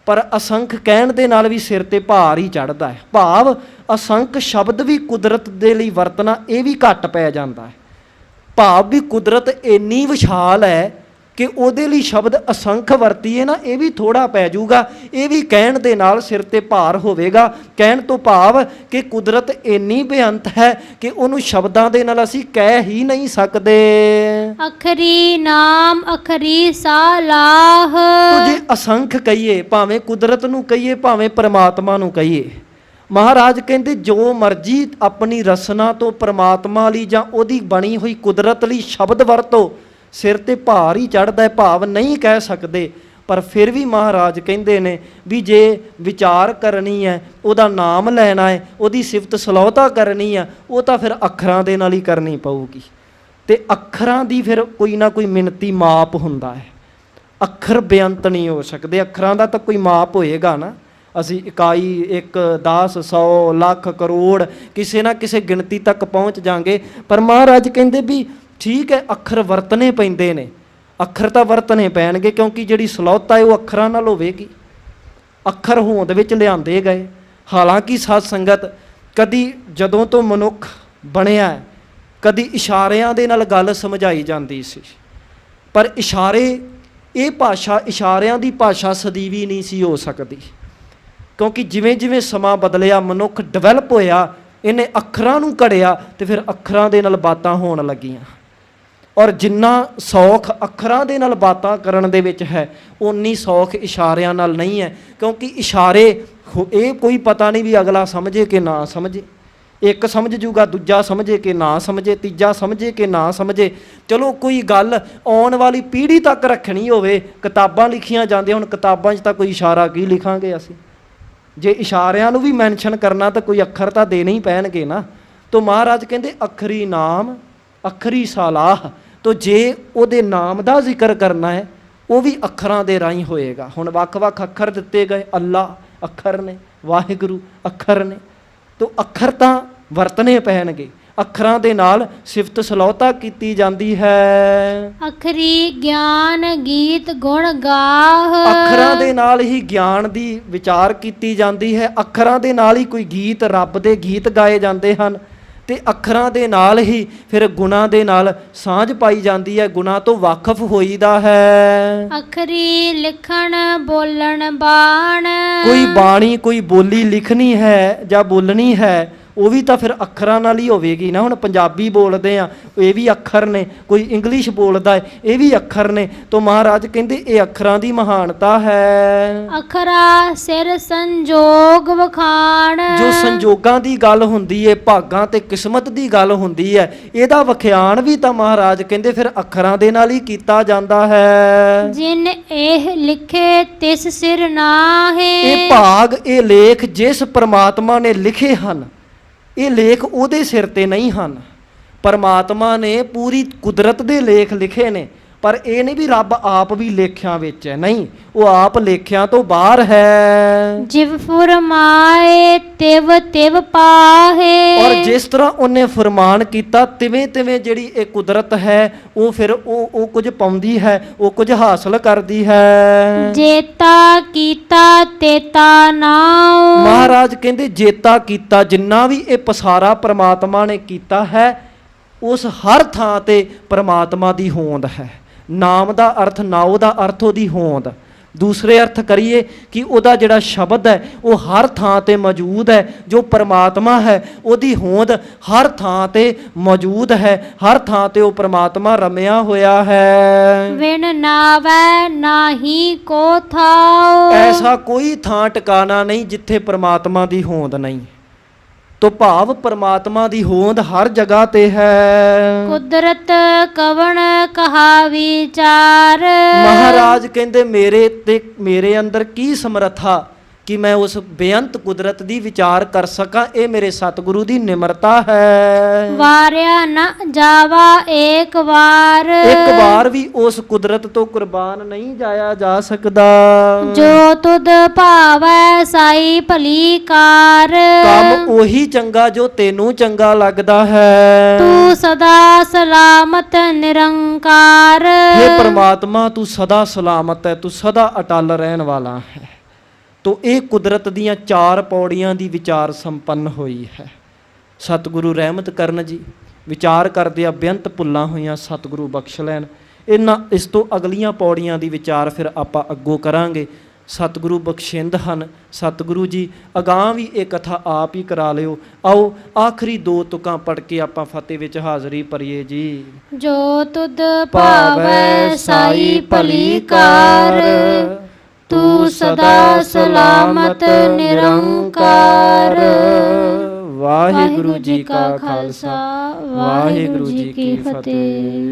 ਪਰ ਅਸੰਖ ਕਹਿਣ ਦੇ ਨਾਲ ਵੀ ਸਿਰ ਤੇ ਭਾਰ ਹੀ ਚੜ੍ਹਦਾ ਹੈ। ਭਾਵ ਅਸੰਖ ਸ਼ਬਦ ਵੀ ਕੁਦਰਤ ਦੇ ਲਈ ਵਰਤਣਾ ਇਹ ਵੀ ਘੱਟ ਪੈ ਜਾਂਦਾ ਹੈ। ਭਾਵ ਵੀ ਕੁਦਰਤ ਇੰਨੀ ਵਿਸ਼ਾਲ ਹੈ ਕਿ ਉਹਦੇ ਲਈ ਸ਼ਬਦ ਅਸੰਖ ਵਰਤੀਏ ਨਾ, ਇਹ ਵੀ ਥੋੜ੍ਹਾ ਪੈ ਜਾਊਗਾ। ਇਹ ਵੀ ਕਹਿਣ ਦੇ ਨਾਲ ਸਿਰ ਤੇ ਭਾਰ ਹੋਵੇਗਾ। ਕਹਿਣ ਤੋਂ ਭਾਵ ਕਿ ਕੁਦਰਤ ਇੰਨੀ ਬੇਅੰਤ ਹੈ ਕਿ ਉਹਨੂੰ ਸ਼ਬਦਾਂ ਦੇ ਨਾਲ ਅਸੀਂ ਕਹਿ ਹੀ ਨਹੀਂ ਸਕਦੇ। ਅਖਰੀ ਨਾਮ ਅਖਰੀ ਸਾਲਾਹ। ਜੇ ਅਸੰਖ ਕਹੀਏ, ਭਾਵੇਂ ਕੁਦਰਤ ਨੂੰ ਕਹੀਏ, ਭਾਵੇਂ ਪਰਮਾਤਮਾ ਨੂੰ ਕਹੀਏ, ਮਹਾਰਾਜ ਕਹਿੰਦੇ ਜੋ ਮਰਜ਼ੀ ਆਪਣੀ ਰਸਨਾ ਤੋਂ ਪਰਮਾਤਮਾ ਲਈ ਜਾਂ ਉਹਦੀ ਬਣੀ ਹੋਈ ਕੁਦਰਤ ਲਈ ਸ਼ਬਦ ਵਰਤੋ, ਸਿਰ ਤੇ ਭਾਰ ਹੀ ਚੜ੍ਹਦਾ ਹੈ। ਭਾਵ ਨਹੀਂ ਕਹਿ ਸਕਦੇ। ਪਰ ਫਿਰ ਵੀ ਮਹਾਰਾਜ ਕਹਿੰਦੇ ਨੇ ਵੀ ਜੇ ਵਿਚਾਰ ਕਰਨੀ ਹੈ, ਉਹਦਾ ਨਾਮ ਲੈਣਾ ਹੈ, ਉਹਦੀ ਸਿਫਤ ਸਲਾਹਤਾ ਕਰਨੀ ਆ, ਉਹ ਤਾਂ ਫਿਰ ਅੱਖਰਾਂ ਦੇ ਨਾਲ ਹੀ ਕਰਨੀ ਪਊਗੀ। ਤੇ ਅੱਖਰਾਂ ਦੀ ਫਿਰ ਕੋਈ ਨਾ ਕੋਈ ਮਿਣਤੀ ਮਾਪ ਹੁੰਦਾ ਹੈ। ਅੱਖਰ ਬੇਅੰਤ ਨਹੀਂ ਹੋ ਸਕਦੇ। ਅੱਖਰਾਂ ਦਾ ਤਾਂ ਕੋਈ ਮਾਪ ਹੋਏਗਾ ਨਾ। ਅਸੀਂ ਇਕਾਈ, 1, 10, 100, ਲੱਖ, ਕਰੋੜ ਕਿਸੇ ਨਾ ਕਿਸੇ ਗਿਣਤੀ ਤੱਕ ਪਹੁੰਚ ਜਾਵਾਂਗੇ। ਪਰ ਮਹਾਰਾਜ ਕਹਿੰਦੇ ਵੀ ਠੀਕ ਹੈ, ਅੱਖਰ ਵਰਤਣੇ ਪੈਂਦੇ ਨੇ। ਅੱਖਰ ਤਾਂ ਵਰਤਣੇ ਪੈਣਗੇ ਕਿਉਂਕਿ ਜਿਹੜੀ ਸਲਾਹਤਾ ਹੈ ਉਹ ਅੱਖਰਾਂ ਨਾਲ ਹੋਵੇਗੀ। ਅੱਖਰ ਹੋਂਦ ਵਿੱਚ ਲਿਆਂਦੇ ਗਏ। ਹਾਲਾਂਕਿ ਸਾਧ ਸੰਗਤ ਕਦੀ ਜਦੋਂ ਤੋਂ ਮਨੁੱਖ ਬਣਿਆ, ਕਦੀ ਇਸ਼ਾਰਿਆਂ ਦੇ ਨਾਲ ਗੱਲ ਸਮਝਾਈ ਜਾਂਦੀ ਸੀ, ਪਰ ਇਸ਼ਾਰੇ, ਇਹ ਭਾਸ਼ਾ, ਇਸ਼ਾਰਿਆਂ ਦੀ ਭਾਸ਼ਾ ਸਦੀਵੀ ਨਹੀਂ ਸੀ ਹੋ ਸਕਦੀ। ਕਿਉਂਕਿ ਜਿਵੇਂ ਜਿਵੇਂ ਸਮਾਂ ਬਦਲਿਆ, ਮਨੁੱਖ ਡਿਵੈਲਪ ਹੋਇਆ, ਇਹਨੇ ਅੱਖਰਾਂ ਨੂੰ ਘੜਿਆ ਤੇ ਫਿਰ ਅੱਖਰਾਂ ਦੇ ਨਾਲ ਬਾਤਾਂ ਹੋਣ ਲੱਗੀਆਂ। ਔਰ ਜਿੰਨਾ ਸੌਖ ਅੱਖਰਾਂ ਦੇ ਨਾਲ ਬਾਤਾਂ ਕਰਨ ਦੇ ਵਿੱਚ ਹੈ, ਓਨੀ ਸੌਖ ਇਸ਼ਾਰਿਆਂ ਨਾਲ ਨਹੀਂ ਹੈ। ਕਿਉਂਕਿ ਇਸ਼ਾਰੇ ਇਹ ਕੋਈ ਪਤਾ ਨਹੀਂ ਵੀ ਅਗਲਾ ਸਮਝੇ ਕਿ ਨਾ ਸਮਝੇ। ਇੱਕ ਸਮਝ ਜੂਗਾ, ਦੂਜਾ ਸਮਝੇ ਕਿ ਨਾ ਸਮਝੇ, ਤੀਜਾ ਸਮਝੇ ਕਿ ਨਾ ਸਮਝੇ। ਚਲੋ ਕੋਈ ਗੱਲ ਆਉਣ ਵਾਲੀ ਪੀੜ੍ਹੀ ਤੱਕ ਰੱਖਣੀ ਹੋਵੇ, ਕਿਤਾਬਾਂ ਲਿਖੀਆਂ ਜਾਂਦੀਆਂ। ਹੁਣ ਕਿਤਾਬਾਂ 'ਚ ਤਾਂ ਕੋਈ ਇਸ਼ਾਰਾ ਕੀ ਲਿਖਾਂਗੇ ਅਸੀਂ? ਜੇ ਇਸ਼ਾਰਿਆਂ ਨੂੰ ਵੀ ਮੈਂਸ਼ਨ ਕਰਨਾ ਤਾਂ ਕੋਈ ਅੱਖਰ ਤਾਂ ਦੇਣੇ ਹੀ ਪੈਣਗੇ ਨਾ। ਤੋ ਮਹਾਰਾਜ ਕਹਿੰਦੇ ਅਖਰੀ ਨਾਮ ਅਖਰੀ ਸਾਲਾਹ। ਤੋ ਜੇ ਉਹਦੇ ਨਾਮ ਦਾ ਜ਼ਿਕਰ ਕਰਨਾ ਹੈ, ਉਹ ਵੀ ਅੱਖਰਾਂ ਦੇ ਰਾਹੀਂ ਹੋਏਗਾ। ਹੁਣ ਵੱਖ-ਵੱਖ ਅੱਖਰ ਦਿੱਤੇ ਗਏ, ਅੱਲਾ ਅੱਖਰ ਨੇ, ਵਾਹਿਗੁਰੂ ਅੱਖਰ ਨੇ। ਤੋ ਅੱਖਰ ਤਾਂ ਵਰਤਣੇ ਪੈਣਗੇ। ਅੱਖਰਾਂ ਦੇ ਨਾਲ ਸਿਫਤ ਸਲਾਹਤਾ ਕੀਤੀ ਜਾਂਦੀ ਹੈ। ਅਖਰੀ ਗਿਆਨ ਗੀਤ ਗੁਣ ਗਾਹ। ਅੱਖਰਾਂ ਦੇ ਨਾਲ ਹੀ ਗਿਆਨ ਦੀ ਵਿਚਾਰ ਕੀਤੀ ਜਾਂਦੀ ਹੈ। ਅੱਖਰਾਂ ਦੇ ਨਾਲ ਹੀ ਕੋਈ ਗੀਤ, ਰੱਬ ਦੇ ਗੀਤ ਗਾਏ ਜਾਂਦੇ ਹਨ। ਤੇ ਅੱਖਰਾਂ ਦੇ ਨਾਲ ਹੀ ਫਿਰ ਗੁਣਾਂ ਦੇ ਨਾਲ ਸਾਂਝ ਪਾਈ ਜਾਂਦੀ ਹੈ, ਗੁਣਾਂ ਤੋਂ ਵਾਕਫ ਹੋਈਦਾ ਹੈ। ਅਖਰੀ ਲਿਖਣ ਬੋਲਣ ਬਾਣ। ਕੋਈ ਬਾਣੀ, ਕੋਈ ਬੋਲੀ ਲਿਖਣੀ ਹੈ ਜਾਂ ਬੋਲਣੀ ਹੈ, ਉਹ ਵੀ ਤਾਂ ਫਿਰ ਅੱਖਰਾਂ ਨਾਲ ਹੀ ਹੋਵੇਗੀ ਨਾ। ਹੁਣ ਪੰਜਾਬੀ ਬੋਲਦੇ ਆ, ਇਹ ਵੀ ਅੱਖਰ ਨੇ, ਕੋਈ ਇੰਗਲਿਸ਼ ਬੋਲਦਾ ਹੈ, ਇਹ ਵੀ ਅੱਖਰ ਨੇ। ਤਾਂ ਮਹਾਰਾਜ ਕਹਿੰਦੇ ਇਹ ਅੱਖਰਾਂ ਦੀ ਮਹਾਨਤਾ ਹੈ। ਅਖਰਾ ਸਿਰ ਸੰਜੋਗ ਵਖਾਣ। ਜੋ ਸੰਜੋਗਾਂ ਦੀ ਗੱਲ ਹੁੰਦੀ ਹੈ, ਭਾਗਾਂ ਤੇ ਕਿਸਮਤ ਦੀ ਗੱਲ ਹੁੰਦੀ ਹੈ, ਇਹਦਾ ਵਿਖਿਆਨ ਵੀ ਤਾਂ ਮਹਾਰਾਜ ਕਹਿੰਦੇ ਫਿਰ ਅੱਖਰਾਂ ਦੇ ਨਾਲ ਹੀ ਕੀਤਾ ਜਾਂਦਾ ਹੈ। ਜਿਨ ਇਹ ਲਿਖੇ ਤਿਸ ਸਿਰ ਨਾਹੇ। ਇਹ ਭਾਗ, ਇਹ ਲੇਖ ਜਿਸ ਪ੍ਰਮਾਤਮਾ ਨੇ ਲਿਖੇ ਹਨ, ਇਹ ਲੇਖ ਉਹਦੇ ਸਿਰ ਤੇ ਨਹੀਂ ਹਨ। ਪਰਮਾਤਮਾ ਨੇ ਪੂਰੀ ਕੁਦਰਤ ਦੇ ਲੇਖ ਲਿਖੇ ਨੇ, ਪਰ ਇਹ ਨਹੀਂ ਵੀ ਰੱਬ ਆਪ ਵੀ ਲੇਖਿਆਂ ਵਿੱਚ ਹੈ, ਨਹੀਂ, ਉਹ ਆਪ ਲੇਖਿਆਂ ਤੋਂ ਬਾਹਰ ਹੈ। ਜਿਵ ਫੁਰਮਾਏ ਤਿਵ ਤਿਵ ਪਾਹੇ। ਔਰ ਜਿਸ ਤਰ੍ਹਾਂ ਉਹਨੇ ਫਰਮਾਨ ਕੀਤਾ ਤਿਵੇਂ ਤਿਵੇਂ ਜਿਹੜੀ ਇਹ ਕੁਦਰਤ ਹੈ ਉਹ ਫਿਰ ਉਹ ਕੁਝ ਪਾਉਂਦੀ ਹੈ, ਉਹ ਕੁਝ ਹਾਸਲ ਕਰਦੀ ਹੈ। ਜੇਤਾ ਕੀਤਾ ਤੇਤਾ ਨਾਉ। ਮਹਾਰਾਜ ਕਹਿੰਦੇ ਜੇਤਾ ਕੀਤਾ, ਜਿੰਨਾ ਵੀ ਇਹ ਪਸਾਰਾ ਪ੍ਰਮਾਤਮਾ ਨੇ ਕੀਤਾ ਹੈ, ਉਸ ਹਰ ਥਾਂ ਤੇ ਪ੍ਰਮਾਤਮਾ ਦੀ ਹੋਂਦ ਹੈ। ਨਾਮ ਦਾ ਅਰਥ, ਨਾਉ ਦਾ ਅਰਥ ਉਹਦੀ ਹੋਂਦ। ਦੂਸਰੇ ਅਰਥ ਕਰੀਏ ਕਿ ਉਹਦਾ ਜਿਹੜਾ ਸ਼ਬਦ ਹੈ ਉਹ ਹਰ ਥਾਂ ਤੇ ਮੌਜੂਦ ਹੈ। ਜੋ ਪਰਮਾਤਮਾ ਹੈ ਉਹਦੀ ਹੋਂਦ ਹਰ ਥਾਂ ਤੇ ਮੌਜੂਦ ਹੈ, ਹਰ ਥਾਂ ਤੇ ਉਹ ਪਰਮਾਤਮਾ ਰਮਿਆ ਹੋਇਆ ਹੈ। ਵਿਣ ਨਾਵੈ ਨਾਹੀ ਕੋ ਥਾਉ। ਐਸਾ ਕੋਈ ਥਾਂ ਟਿਕਾਣਾ ਨਹੀਂ ਜਿੱਥੇ ਪਰਮਾਤਮਾ ਦੀ ਹੋਂਦ ਨਹੀਂ। ਤੋ ਭਾਵ ਪਰਮਾਤਮਾ ਦੀ ਹੋਂਦ ਹਰ ਜਗ੍ਹਾ ਤੇ ਹੈ। ਕੁਦਰਤ ਕਵਣ ਕਹਾ ਵਿਚਾਰ। ਮਹਾਰਾਜ ਕਹਿੰਦੇ ਮੇਰੇ ਅੰਦਰ ਕੀ ਸਮਰੱਥਾ ਕਿ ਮੈਂ ਉਸ ਬੇਅੰਤ ਕੁਦਰਤ ਦੀ ਵਿਚਾਰ ਕਰ ਸਕਾਂ। ਇਹ ਮੇਰੇ ਸਤਿਗੁਰੂ ਦੀ ਨਿਮਰਤਾ ਹੈ। ਵਾਰਿਆ ਨ ਜਾਵਾ ਏਕ ਵਾਰ। ਇੱਕ ਵਾਰ ਵੀ ਉਸ ਕੁਦਰਤ ਤੋਂ ਕੁਰਬਾਨ ਨਹੀਂ ਜਾਇਆ ਜਾ ਸਕਦਾ। ਜੋ ਤੁਧ ਭਾਵੈ ਸਾਈ ਭਲੀ ਕਾਰ। ਕੰਮ ਉਹੀ ਚੰਗਾ ਜੋ ਤੈਨੂੰ ਚੰਗਾ ਲੱਗਦਾ ਹੈ। ਤੂੰ ਸਦਾ ਸਲਾਮਤ ਨਿਰੰਕਾਰ। हे ਪ੍ਰਮਾਤਮਾ, ਤੂੰ ਸਦਾ ਸਲਾਮਤ ਹੈ, ਤੂੰ ਸਦਾ ਅਟਲ ਰਹਿਣ ਵਾਲਾ ਹੈ। ਤੋ ਇਹ ਕੁਦਰਤ ਦੀਆਂ 4 ਪੌੜੀਆਂ ਦੀ ਵਿਚਾਰ ਸੰਪੰਨ ਹੋਈ ਹੈ। ਸਤਿਗੁਰੂ ਰਹਿਮਤ ਕਰਨ ਜੀ। ਵਿਚਾਰ ਕਰਦੇ ਆ ਬੇਅੰਤ ਭੁੱਲਾਂ ਹੋਈਆਂ ਸਤਿਗੁਰੂ ਬਖਸ਼ ਲੈਣ। ਇਸ ਤੋਂ ਅਗਲੀਆਂ ਪੌੜੀਆਂ ਦੀ ਵਿਚਾਰ ਫਿਰ ਆਪਾਂ ਅੱਗੋਂ ਕਰਾਂਗੇ। ਸਤਿਗੁਰੂ ਬਖਸ਼ਿੰਦ ਹਨ। ਸਤਿਗੁਰੂ ਜੀ ਅਗਾਂਹ ਵੀ ਇਹ ਕਥਾ ਆਪ ਹੀ ਕਰਾ ਲਿਓ। ਆਓ ਆਖਰੀ 2 ਤੁਕਾਂ ਪੜ੍ਹ ਕੇ ਆਪਾਂ ਫਤਿਹ ਵਿੱਚ ਹਾਜ਼ਰੀ ਭਰੀਏ ਜੀ। ਜੋ ਤੁਧ ਭਾਵੈ ਸਾਈ ਭਲੀ ਕਾਰ। ਤੂੰ ਸਦਾ ਸਲਾਮਤ ਨਿਰੰਕਾਰ। ਵਾਹਿਗੁਰੂ ਜੀ ਕਾ ਖਾਲਸਾ, ਵਾਹਿਗੁਰੂ ਜੀ ਕੀ ਫਤਿਹ।